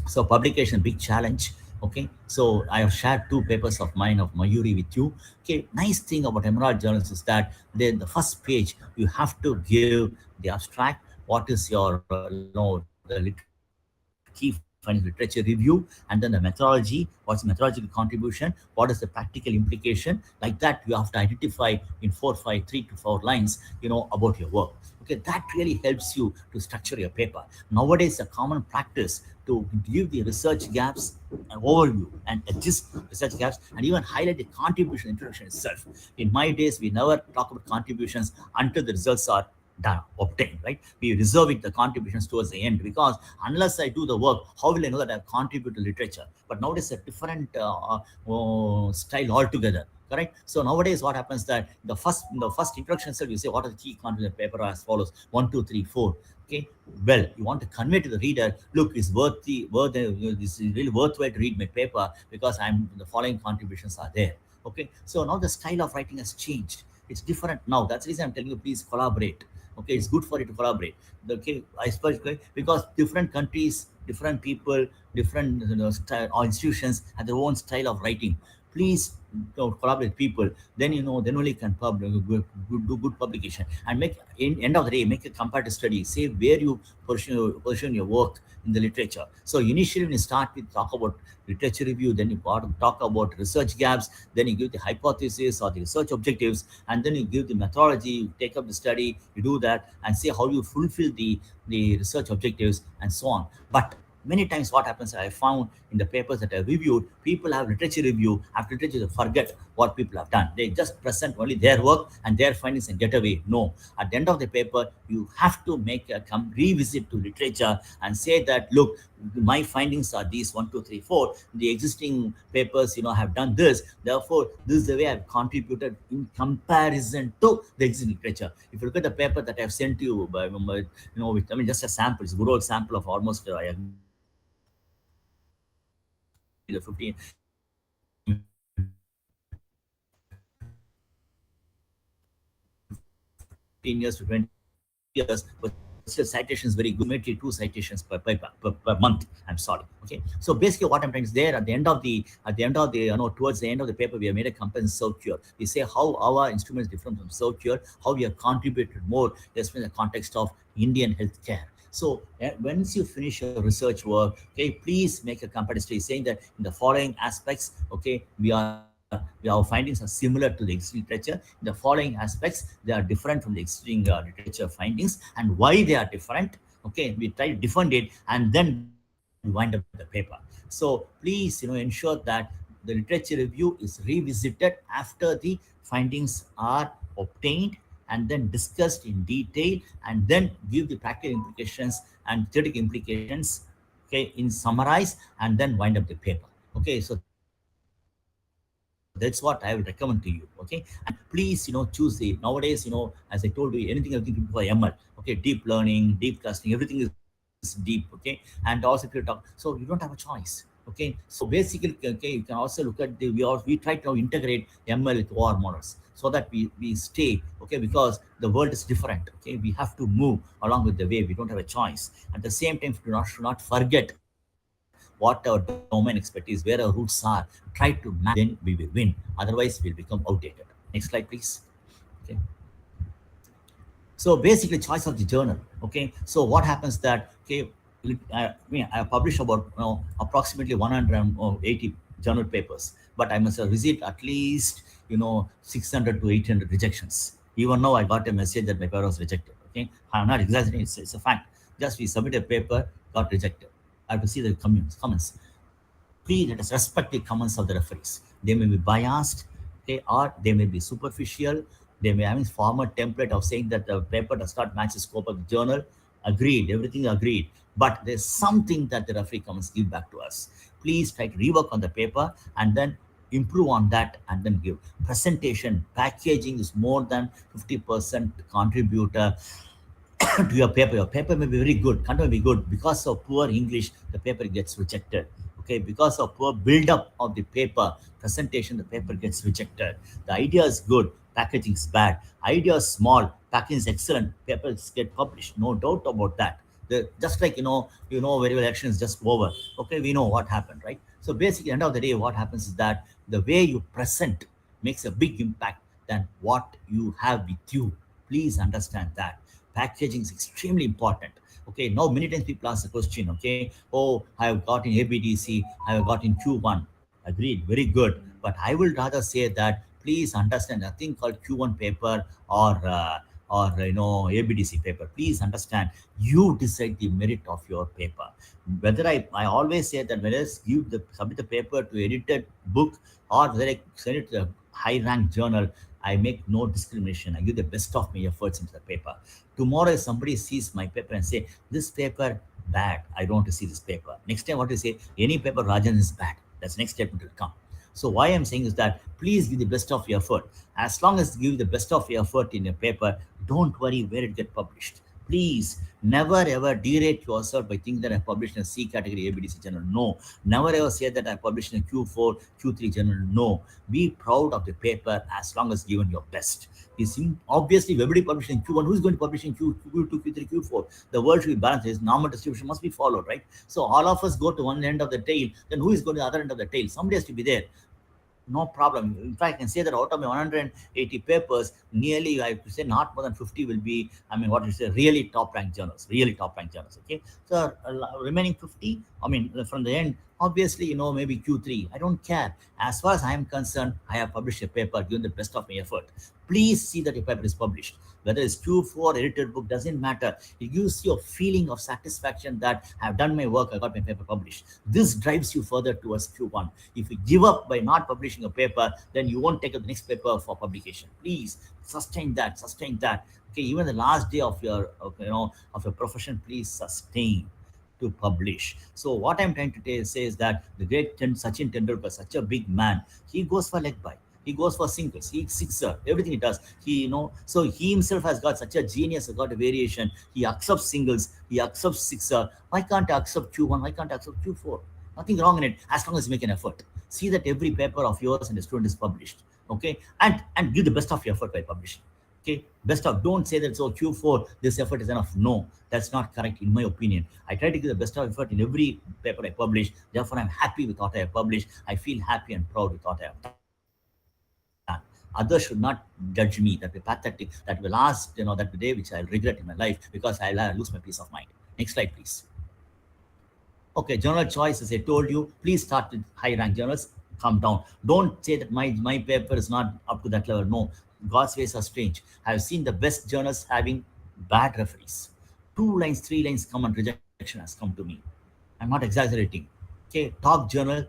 so publication, big challenge. Okay, so I have shared two papers of mine of Mayuri with you. Okay, nice thing about Emerald journals is that then the first page you have to give the abstract, what is your the key findings, literature review, and then the methodology, what's the methodological contribution, what is the practical implication. Like that, you have to identify in 3 to 4 lines about your work. Okay, that really helps you to structure your paper. Nowadays, a common practice to give the research gaps an overview and adjust research gaps, and even highlight the contribution introduction itself. In my days, we never talk about contributions until the results are done, obtained, right? We reserve it, the contributions, towards the end, because unless I do the work, how will I know that I've contributed to literature? But nowadays, a different style altogether. Correct. So nowadays, what happens that the first introduction itself, you say what are the key content of the paper as follows: 1, 2, 3, 4. Okay. Well, you want to convey to the reader, look, it's this is really worthwhile to read my paper, because the following contributions are there. Okay. So now the style of writing has changed. It's different now. That's the reason I'm telling you, please collaborate. Okay, it's good for you to collaborate. Okay, I suppose, okay, because different countries, different people, different style, or institutions have their own style of writing. Please collaborate with people. Then then only can do good publication, and make in end of the day, make a comparative study. Say where you pursue your work in the literature. So initially, when you start with talk about literature review, then you got to talk about research gaps, then you give the hypothesis or the research objectives, and then you give the methodology, you take up the study, you do that, and see how you fulfill the research objectives, and so on. But many times what happens, I found in the papers that I reviewed, people have literature review. After literature, they forget what people have done. They just present only their work and their findings and get away. No, at the end of the paper, you have to make a revisit to literature and say that, look, my findings are these: 1, 2, 3, 4. The existing papers have done this. Therefore, this is the way I've contributed in comparison to the existing literature. If you look at the paper that I've sent to you with, I mean, just a sample, it's a good old sample of almost I agree the 15 years to 20 years, but still still citation is very good. You made 2 citations per month. I'm sorry. Okay. So basically, what I'm trying to say there at the end of the towards the end of the paper, we have made a comparison circular. We say how our instrument is different from circular, how we have contributed more, especially in the context of Indian healthcare. So once you finish your research work, okay, please make a comparative study saying that in the following aspects, okay, our findings are similar to the existing literature. In the following aspects, they are different from the existing literature findings, and why they are different. Okay, we try to defend it, and then we wind up the paper. So please, ensure that the literature review is revisited after the findings are obtained and then discussed in detail, and then give the practical implications and theoretical implications, okay, in summarize, and then wind up the paper. Okay, so that's what I will recommend to you. Okay, and please, choose the nowadays, as I told you, everything for ML. Okay, deep learning, deep casting, everything is deep. Okay, and also if you talk, so you don't have a choice. Okay, so basically, okay, you can also look at we try to now integrate ML with OR models so that we stay, okay, because the world is different. Okay, we have to move along with the way. We don't have a choice. At the same time, should not forget what our domain expertise, where our roots are. Try to match them, then we will win. Otherwise, we'll become outdated. Next slide, please. Okay. So basically, choice of the journal. Okay. So what happens that, okay, I publish about approximately 180 journal papers, but I must have received at least 600 to 800 rejections. Even now, I got a message that my paper was rejected. Okay, I'm not exaggerating; it's a fact. Just we submit a paper, got rejected. I have to see the comments. Please let us respect the comments of the referees. They may be biased, okay, or they may be superficial. They may have a former template of saying that the paper does not match the scope of the journal. Agreed, everything agreed. But there's something that the referee comments give back to us. Please try to rework on the paper and then improve on that and then give. Presentation, packaging is more than 50% contributor to your paper. Your paper may be very good, content may be good. Because of poor English, the paper gets rejected. Okay, because of poor build-up of the paper, presentation, the paper gets rejected. The idea is good, packaging is bad. Idea is small, packaging is excellent, papers get published. No doubt about that. Just like very well, election is just over. Okay, we know what happened, right? So basically, end of the day, what happens is that the way you present makes a big impact than what you have with you. Please understand that packaging is extremely important. Okay, now many times people ask the question, okay, oh, I have got in ABDC, I have got in Q1. Agreed, very good. But I will rather say that please understand nothing called Q1 paper or ABDC paper. Please understand, you decide the merit of your paper. Whether I always say that whether submit the paper to edited book or whether I send it to a high ranked journal, I make no discrimination. I give the best of my efforts into the paper. Tomorrow, if somebody sees my paper and say, this paper bad, I don't want to see this paper. Next time, what you say, any paper Rajan is bad. That's the next statement will come. So why I'm saying is that please give the best of your effort. As long as you give the best of your effort in your paper, don't worry where it get published. Please never ever derate yourself by thinking that I published in a C category ABDC journal. No. Never ever say that I published in a Q4, Q3 journal. No. Be proud of the paper as long as given your best. Obviously, if everybody published in Q1, who's going to publish in Q2, Q3, Q4? The world should be balanced. This normal distribution must be followed, right? So all of us go to one end of the tail, then who is going to the other end of the tail? Somebody has to be there. No problem. In fact, I can say that out of my 180 papers, nearly I could say not more than 50 will be, what you say, really top ranked journals, Okay. So remaining 50, from the end, obviously, maybe Q3. I don't care. As far as I am concerned, I have published a paper, given the best of my effort. Please see that your paper is published. Whether it's Q4, edited book, doesn't matter. It gives you a feeling of satisfaction that I have done my work, I got my paper published. This drives you further towards Q1. If you give up by not publishing a paper, then you won't take up the next paper for publication. Please sustain that. Okay, even the last day of your profession, please sustain to publish. So what I'm trying to say is that the great Sachin Tendulkar, such a big man, he goes for leg bye. He goes for singles. He sixer. Everything he does. So he himself has got such a genius, has got a variation. He accepts singles. He accepts sixer. Why can't I accept Q1? Why can't I accept Q4? Nothing wrong in it, as long as you make an effort. See that every paper of yours and the student is published. Okay, and give the best of your effort by publishing. Okay, best of, don't say that, so Q4 this effort is enough. No, that's not correct in my opinion. I try to give the best of effort in every paper I publish. Therefore, I'm happy with what I have published. I feel happy and proud with what I have done. Others should not judge me, that be pathetic, that will last, that the day which I'll regret in my life because I'll lose my peace of mind. Next slide, please. Okay, journal choice, as I told you, please start with high rank journals, come down. Don't say that my paper is not up to that level. No, God's ways are strange. I have seen the best journals having bad referees. 2 lines, 3 lines come and rejection has come to me. I'm not exaggerating. Okay, top journal,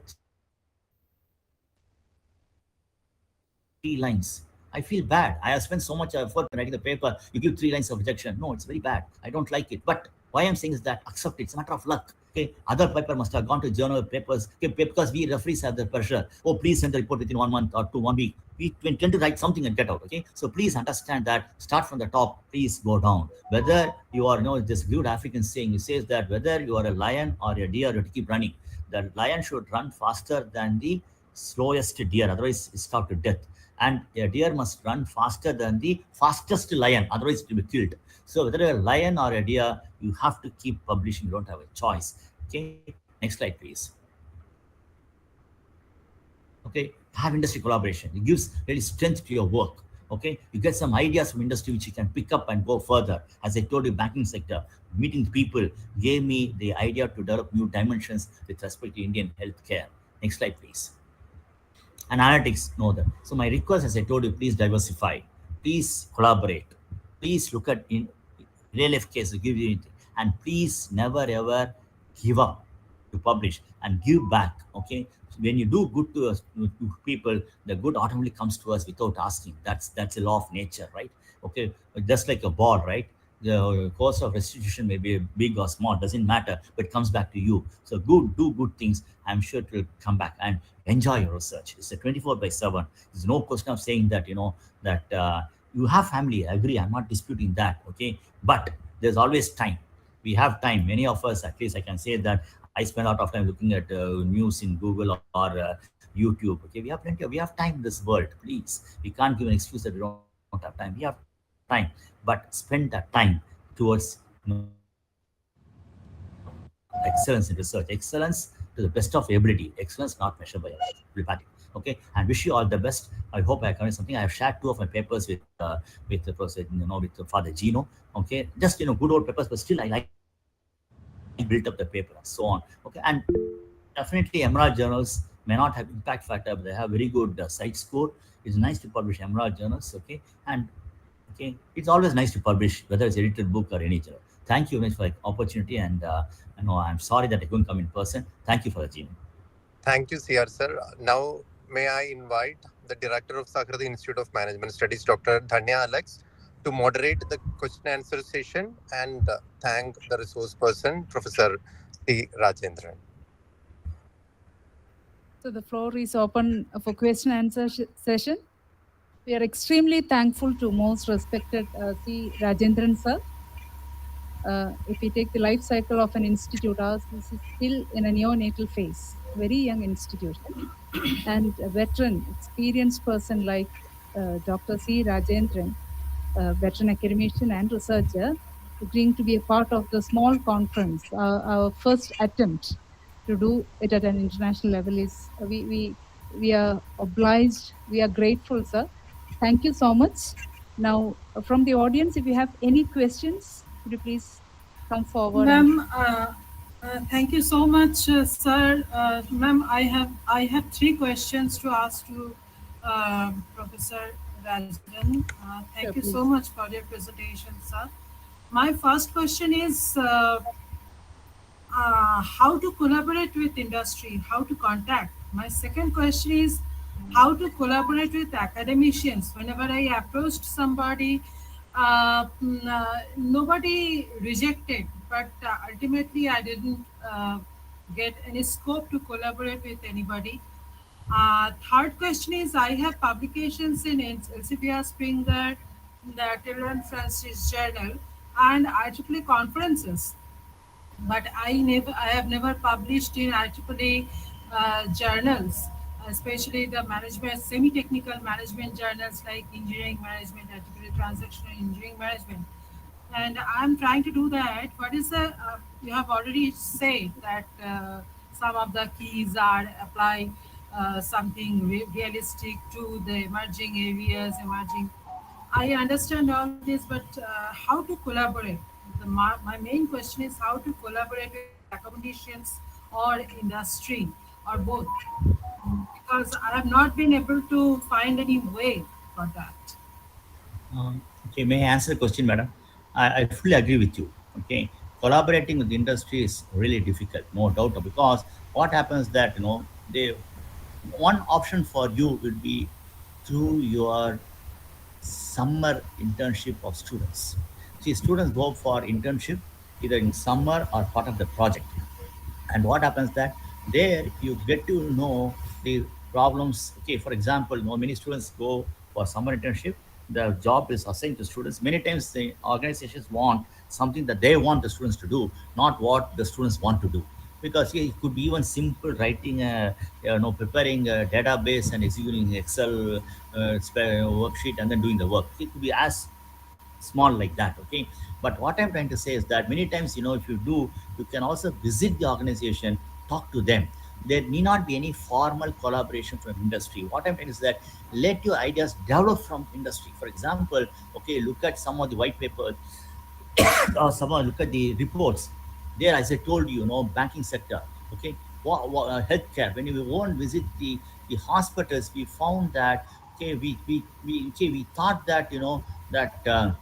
3 lines. I feel bad. I have spent so much effort in writing the paper. You give 3 lines of rejection. No, it's very bad. I don't like it. But why I'm saying is that accept it. It's a matter of luck. Okay, other paper must have gone to journal papers, okay, because we referees have the pressure. Oh, please send the report within 1 month or 1 week. We tend to write something and get out. Okay, so please understand that. Start from the top, please go down. Whether you are, this good African saying, it says that whether you are a lion or a deer, you have to keep running. The lion should run faster than the slowest deer, otherwise it's starved to death. And a deer must run faster than the fastest lion, otherwise it will be killed. So whether you're a lion or a deer, you have to keep publishing. You don't have a choice. Okay, next slide, please. Okay, have industry collaboration. It gives really strength to your work. Okay, you get some ideas from industry which you can pick up and go further. As I told you, banking sector, meeting people gave me the idea to develop new dimensions with respect to Indian healthcare. Next slide, please. And analytics know that. So my request, as I told you, please diversify, please collaborate, please look at in real life cases, give you anything, and please never ever give up to publish and give back. Okay, when you do good to us, to people, the good automatically comes to us without asking. That's a law of nature, right? Okay, just like a ball, right? The course of restitution may be big or small, doesn't matter, but it comes back to you. So do good things. I'm sure it will come back, and enjoy your research. It's a 24/7. There's no question of saying that, that you have family. I agree. I'm not disputing that. Okay, but there's always time. We have time. Many of us, at least I can say that I spend a lot of time looking at news in Google or YouTube. Okay, we have time in this world. Please, we can't give an excuse that we don't have time. We have time, but spend that time towards excellence in research, excellence to the best of your ability. Excellence not measured by will be pathetic. Okay, and wish you all the best. I hope I conveyed something. I have shared 2 of my papers with Professor, with Father Gino. Okay, just good old papers, but still I like built up the paper and so on. Okay, and definitely Emerald journals may not have impact factor, but they have very good site score. It's nice to publish Emerald journals. Okay, and okay, it's always nice to publish, whether it's edited book or any journal. Thank you very much for the opportunity, and I know I'm sorry that I couldn't come in person. Thank you for the Gino. Thank you, CR sir. Now, may I invite the Director of Sahrdaya Institute of Management Studies, Dr. Dhanya Alex, to moderate the question answer session and thank the resource person, Professor C. Rajendran. So the floor is open for question answer session. We are extremely thankful to most respected C. Rajendran sir. If we take the life cycle of an institute, ours this is still in a neonatal phase, very young institution, and a veteran, experienced person like Dr. C. Rajendran, veteran academician and researcher, agreeing to be a part of the small conference. Our first attempt to do it at an international level is we are obliged, we are grateful, sir. Thank you so much. Now, from the audience, if you have any questions, could you please come forward? Ma'am, thank you so much, sir. Ma'am, I have 3 questions to ask to Professor Rajan. Thank you so much for your presentation, sir. My first question is how to collaborate with industry, how to contact. My second question is how to collaborate with academicians. Whenever I approached somebody, nobody rejected, but ultimately I didn't get any scope to collaborate with anybody. Third question is I have publications in Elsevier Springer, the Taylor Francis Journal, and IEEE conferences, but I have never published in IEEE journals. especially the management, semi-technical management journals like engineering management, artificial transactional engineering management. And I'm trying to do that. What is the, you have already said that some of the keys are apply something realistic to the emerging areas, emerging. I understand all this, but how to collaborate? My main question is how to collaborate with accommodations or industry or both, because I have not been able to find any way for that. Okay, may I answer the question, madam? I fully agree with you. Okay, collaborating with the industry is really difficult, no doubt, because what happens that they one option for you will be through your summer internship of students. See, students go for internship either in summer or part of the project, and what happens that there you get to know the problems. Okay, for example, many students go for summer internship. The job is assigned to students. Many times the organizations want something that they want the students to do, not what the students want to do, because it could be even simple writing a, preparing a database and executing excel worksheet and then doing the work. It could be as small like that. Okay, but what I'm trying to say is that many times, if you do, you can also visit the organization, talk to them. There need not be any formal collaboration from industry. What I'm saying is that let your ideas develop from industry. For example, okay, look at some of the white papers or someone look at the reports there. As I told you, banking sector. Okay, healthcare. When we won't visit the hospitals, we found that, okay, we thought that, that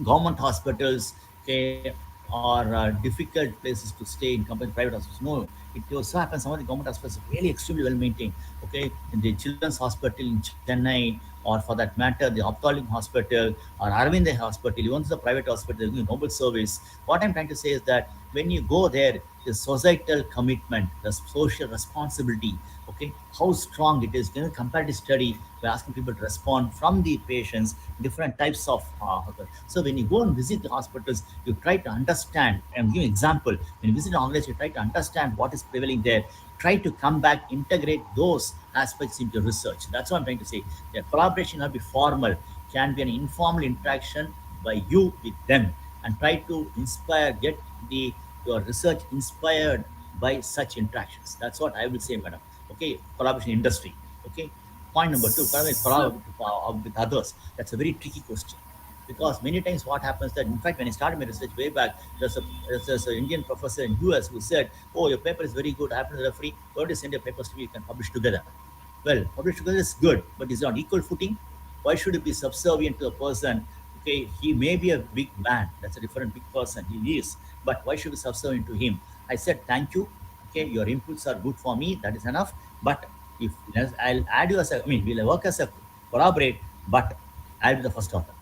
government hospitals, okay, are difficult places to stay in compared to private hospitals. No, it so happens some of the government hospitals are really extremely well maintained. Okay, in the children's hospital in Chennai, or for that matter, the ophthalmic hospital or Arvind hospital, even the private hospital, noble service. What I'm trying to say is that when you go there, the societal commitment, the social responsibility, okay, how strong it is. Comparative study, we're asking people to respond from the patients, different types of. So when you go and visit the hospitals, you try to understand. I'm giving example. When you visit an organization, you try to understand what is prevailing there. Try to come back, integrate those aspects into research. That's what I'm trying to say. The collaboration will be formal, can be an informal interaction by you with them, and try to inspire, get the your research inspired by such interactions. That's what I will say, madam. Okay, collaboration industry. Okay, point number two, So, collaborate with others. That's a very tricky question, because many times what happens that, in fact, when I started my research way back, there's an Indian professor in US who said, "Oh, your paper is very good. I happen to referee. Why don't you send your papers to me? You can publish together." Well, publish together is good, but is it on equal footing? Why should it be subservient to a person? Okay, he may be a big man. That's a different big person. He is, but why should we subservient to him? I said, thank you. Okay, your inputs are good for me. That is enough. But if I'll add you as a, I mean, we'll work as a collaborate, but I'll be the first author.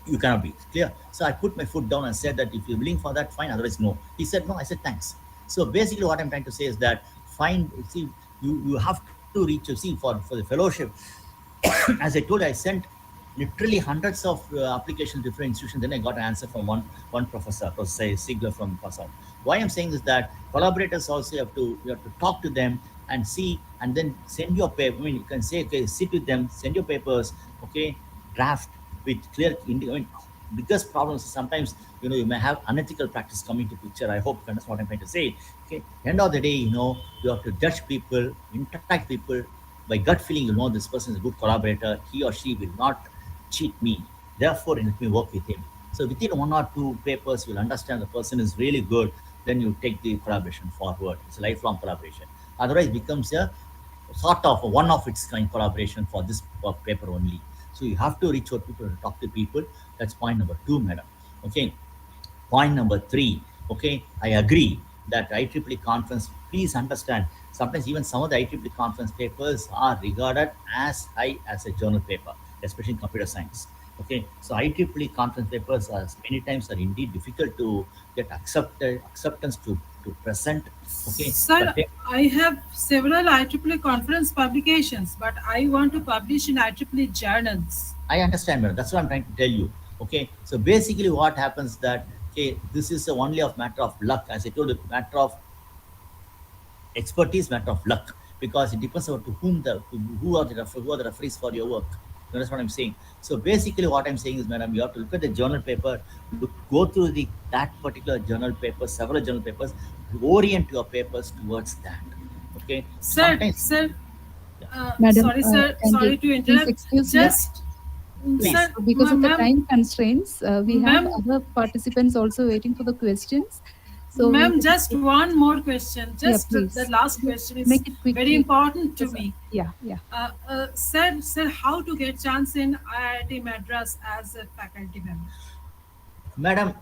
You cannot be clear. So I put my foot down and said that if you're willing for that, fine. Otherwise, no. He said no. I said thanks. So basically, what I'm trying to say is that find, see, you have to reach, see, for the fellowship. As I told you, I sent literally hundreds of applications to different institutions. Then I got an answer from one professor, Professor Sigler from Passau. Why I'm saying is that collaborators also you have to talk to them and see, and then send your paper. I mean, you can say, okay, sit with them, send your papers, okay, draft with clear. I mean, biggest problems is sometimes, you may have unethical practice coming to picture. I hope you understand what I'm trying to say. Okay, end of the day, you have to judge people, interact people by gut feeling. This person is a good collaborator. He or she will not cheat me. Therefore, let me work with him. So within one or two papers, you'll understand the person is really good. Then you take the collaboration forward. It's a lifelong collaboration. Otherwise, it becomes a sort of a one of its kind collaboration for this paper only. So you have to reach out people to talk to people. That's point number two, madam. Okay. Point number three, okay, I agree that IEEE conference, please understand, sometimes even some of the IEEE conference papers are regarded as high as a journal paper, especially in computer science. Okay, so IEEE conference papers are many times are indeed difficult to get acceptance to present. Okay, sir, but they, I have several IEEE conference publications, but I want to publish in IEEE journals. I understand, madam. That's what I'm trying to tell you. Okay, so basically, what happens that, okay, this is only of matter of luck, as I told you, matter of expertise, matter of luck. because it depends on to whom who are the referees for your work. You understand what I'm saying? So basically, what I'm saying is, madam, you have to look at the journal paper, go through that particular journal paper, several journal papers, orient your papers towards that. Okay, Sir, sometimes, sir, yeah, Madam, sorry, sir, kindly sorry to please interrupt. excuse me. Just, Yeah, please. sir, so because of the ma'am, time constraints, we have ma'am, other participants also waiting for the questions. So we ma'am, will just take, one more question. yeah, Just the please. last Just question is make it quick, very please. important to Yes, sir. me. Yeah, yeah. Sir, how to get chance in IIT Madras as a faculty member? Madam,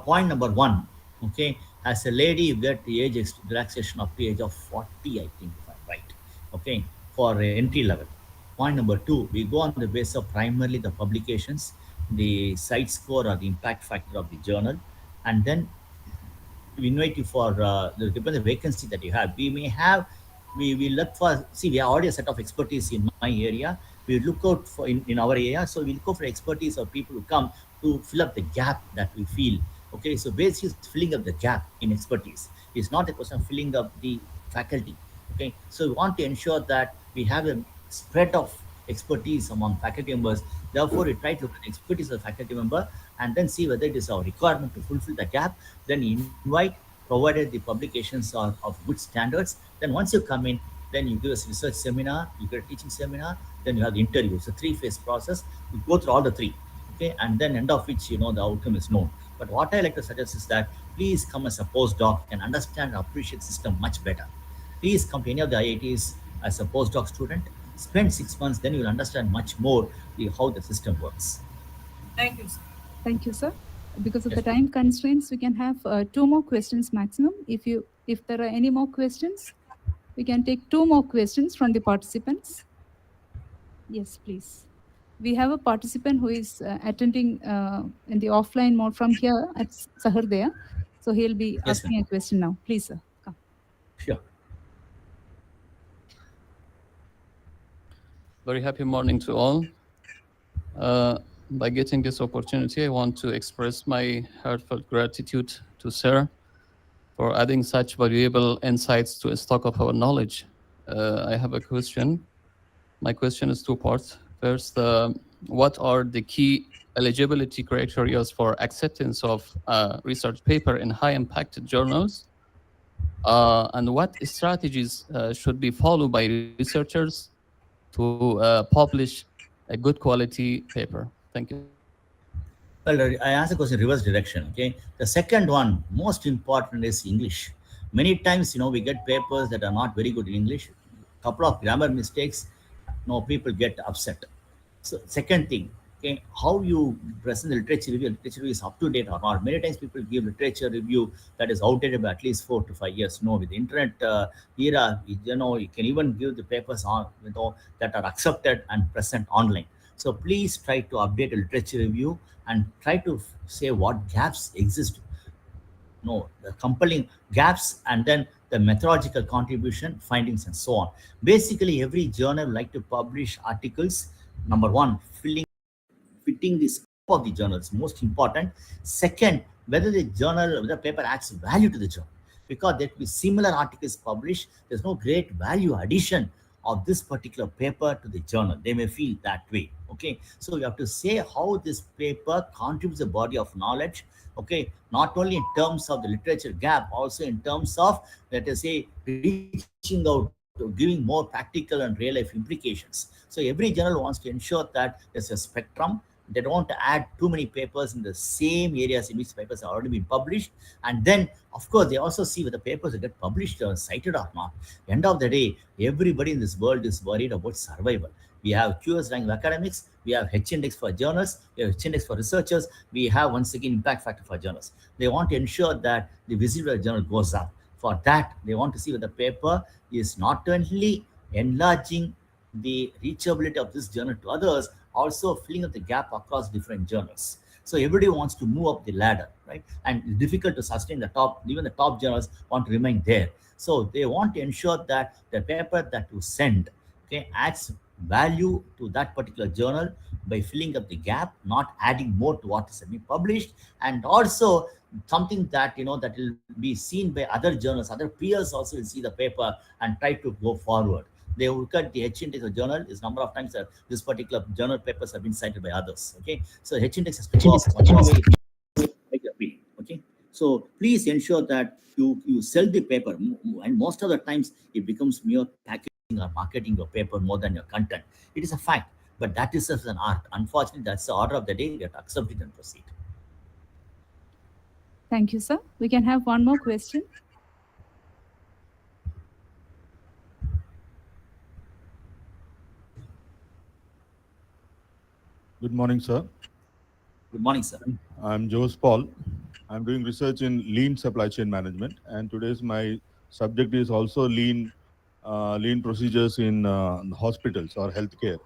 point number one, okay, as a lady, you get the relaxation up to age of 40, I think, if I'm right, okay, for entry level. Point number two, we go on the basis of primarily the publications, the site score or the impact factor of the journal, and then we invite you for the depends on the vacancy that you have. We may have, we look for, see, we have already a set of expertise in my area. We look out for in our area, so we look out for expertise of people who come to fill up the gap that we feel. Okay, so basically it's filling up the gap in expertise. It's not a question of filling up the faculty. Okay, so we want to ensure that we have a spread of expertise among faculty members. Therefore, we try to look at the expertise of the faculty member and then see whether it is our requirement to fulfill the gap. Then invite, provided the publications are of good standards. Then once you come in, then you give us research seminar, you get a teaching seminar, then you have the interview. It's a three-phase process. We go through all the three, okay, and then end of which the outcome is known. But what I like to suggest is that please come as a postdoc and understand and appreciate the system much better. Please come to any of the IITs as a postdoc student. Spend 6 months, then you will understand much more how the system works. Thank you, sir. Thank you, sir. Because of Yes, the time constraints, we can have two more questions maximum. If there are any more questions, we can take two more questions from the participants. Yes, please. We have a participant who is attending in the offline mode from here at Sahrdaya. So he'll be yes, ma'am. asking a question now. Please, sir. Come. Sure. Very happy morning to all. By getting this opportunity, I want to express my heartfelt gratitude to Sarah for adding such valuable insights to a stock of our knowledge. I have a question. My question is two parts. First, what are the key eligibility criteria for acceptance of a research paper in high-impact journals? And what strategies should be followed by researchers to publish a good quality paper? Thank you. Well, I answer the question reverse direction. Okay, the second one, most important, is English. Many times, we get papers that are not very good in English. Couple of grammar mistakes, people get upset. So, second thing, okay, how you present the literature review is up to date or not. Many times people give literature review that is outdated by at least 4 to 5 years. No, with the internet era, you can even give the papers on, that are accepted and present online. So please try to update a literature review and try to say what gaps exist, no, the compelling gaps, and then the methodological contribution findings and so on. Basically, every journal like to publish articles. Number one, fitting the scope of the journal is most important. Second, whether the paper adds value to the journal, because there could be similar articles published, there's no great value addition of this particular paper to the journal. They may feel that way. Okay, so you have to say how this paper contributes a body of knowledge. Okay, not only in terms of the literature gap, also in terms of, let us say, reaching out to giving more practical and real life implications. So every journal wants to ensure that there's a spectrum. They don't want to add too many papers in the same areas in which papers have already been published. And then, of course, they also see whether papers that get published or cited or not. End of the day, everybody in this world is worried about survival. We have QS rank of academics, we have H index for journals, we have H index for researchers, we have once again impact factor for journals. They want to ensure that the visibility of the journal goes up. For that, they want to see whether the paper is not only enlarging the reachability of this journal to others, also filling up the gap across different journals. So everybody wants to move up the ladder, right? And it's difficult to sustain the top, even the top journals want to remain there. So they want to ensure that the paper that you send okay, adds value to that particular journal by filling up the gap, not adding more to what is being published, and also something that that will be seen by other journals, other peers also will see the paper and try to go forward. They will look at the H index of journal is number of times this particular journal papers have been cited by others. Okay, so H index has to go up. Only way make it appeal. Okay, so please ensure that you sell the paper, and most of the times it becomes mere packaging or marketing your paper more than your content. It is a fact, but that is just an art. Unfortunately, that's the order of the day. We have to accept it and proceed. Thank you, sir. We can have one more question. Good morning, sir. Good morning, sir. I'm Jose Paul. I'm doing research in lean supply chain management, and today's my subject is also lean procedures in hospitals or healthcare.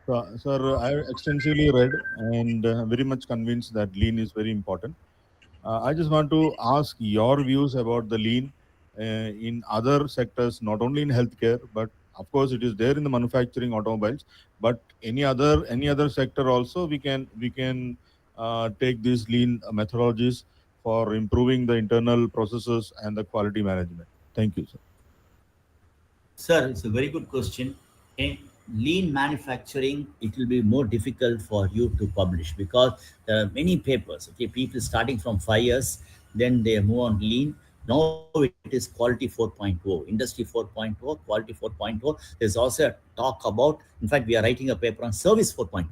So, sir, I extensively read and very much convinced that lean is very important. I just want to ask your views about the lean in other sectors, not only in healthcare, but of course it is there in the manufacturing automobiles. But any other sector also, we can take these lean methodologies for improving the internal processes and the quality management. Thank you, sir. Sir, it's a very good question. In lean manufacturing, it will be more difficult for you to publish because there are many papers. Okay, people starting from 5 years, then they move on lean. Now it is quality 4.0, industry 4.0, quality 4.0. There's also a talk about, in fact, we are writing a paper on service 4.0.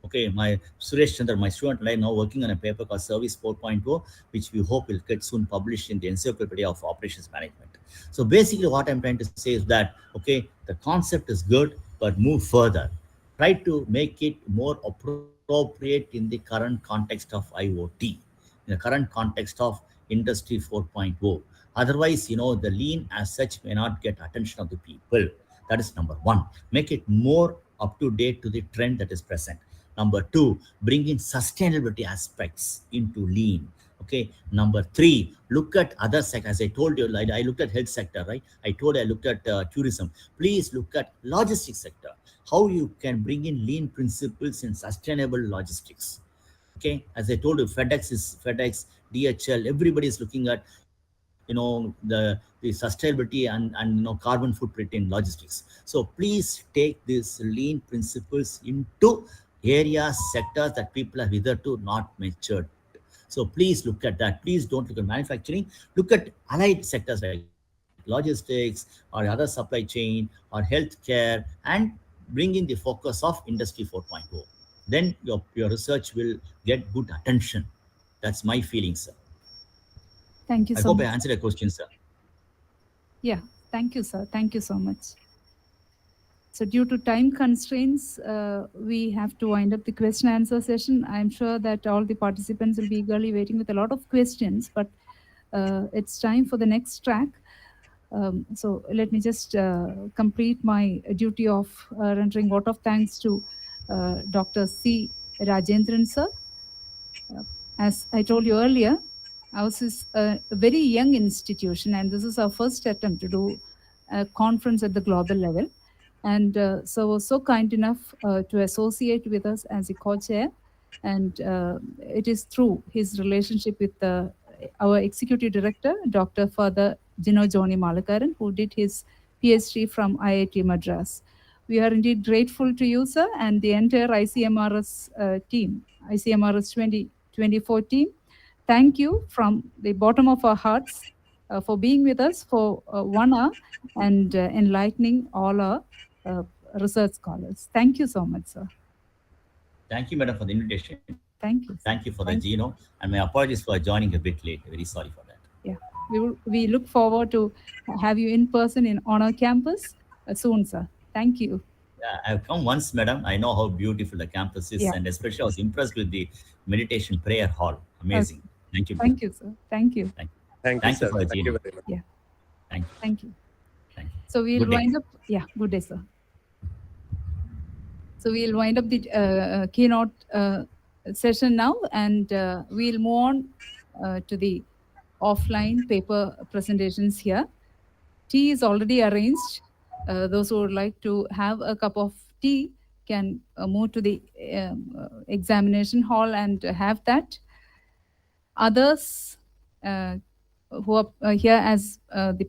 Okay, my Suresh Chandra, my student and I now working on a paper called Service 4.0, which we hope will get soon published in the Encyclopedia of Operations Management. So basically what I'm trying to say is that, okay, the concept is good, but move further. Try to make it more appropriate in the current context of IoT, in the current context of Industry 4.0. Otherwise, the lean as such may not get attention of the people. That is number one. Make it more up to date to the trend that is present. Number two, bring in sustainability aspects into lean. Okay. Number three, look at other sectors. As I told you, like I looked at health sector, right? I told you I looked at tourism. Please look at logistics sector. How you can bring in lean principles in sustainable logistics. Okay, as I told you, FedEx, DHL. Everybody is looking at the sustainability and carbon footprint in logistics. So please take these lean principles into areas, sectors that people have hitherto not matured. So please look at that. Please don't look at manufacturing. Look at allied sectors like logistics or other supply chain or healthcare, and bring in the focus of Industry 4.0. Then your research will get good attention. That's my feeling, sir. Thank you I so hope I much. answered your question, sir. Yeah, thank you, sir. Thank you so much. So due to time constraints, we have to wind up the question answer session. I'm sure that all the participants will be eagerly waiting with a lot of questions, but it's time for the next track. So let me just complete my duty of rendering vote of thanks to Dr. C. Rajendran, sir. As I told you earlier, ours is a very young institution, and this is our first attempt to do a conference at the global level. And so was so kind enough to associate with us as a co-chair. And it is through his relationship with our executive director, Dr. Father Jino Joni Malakaran, who did his PhD from IIT Madras. We are indeed grateful to you, sir, and the entire ICMRS team, ICMRS 2024 team. Thank you from the bottom of our hearts for being with us for 1 hour and enlightening all our research scholars. Thank you so much, sir. Thank you, madam, for the invitation. Thank you. Thank you for the Gino, and my apologies for joining a bit late. Very sorry for that. Yeah, we look forward to have you in person on our campus soon, sir. Thank you. Yeah, I've come once, madam. I know how beautiful the campus is, Yeah. and especially I was impressed with the meditation prayer hall. Amazing. Thank you, madam. Thank you, sir. Thank you. Thank you. Thank you, Thank you sir. for the Thank you Gino. very much. Yeah. Thank you. Thank you. Thank you. So we'll Good day. wind up. Yeah, good day, sir. So we'll wind up the keynote session now, and we'll move on to the offline paper presentations here. Tea is already arranged. Those who would like to have a cup of tea can move to the examination hall and have that. Others who are here as the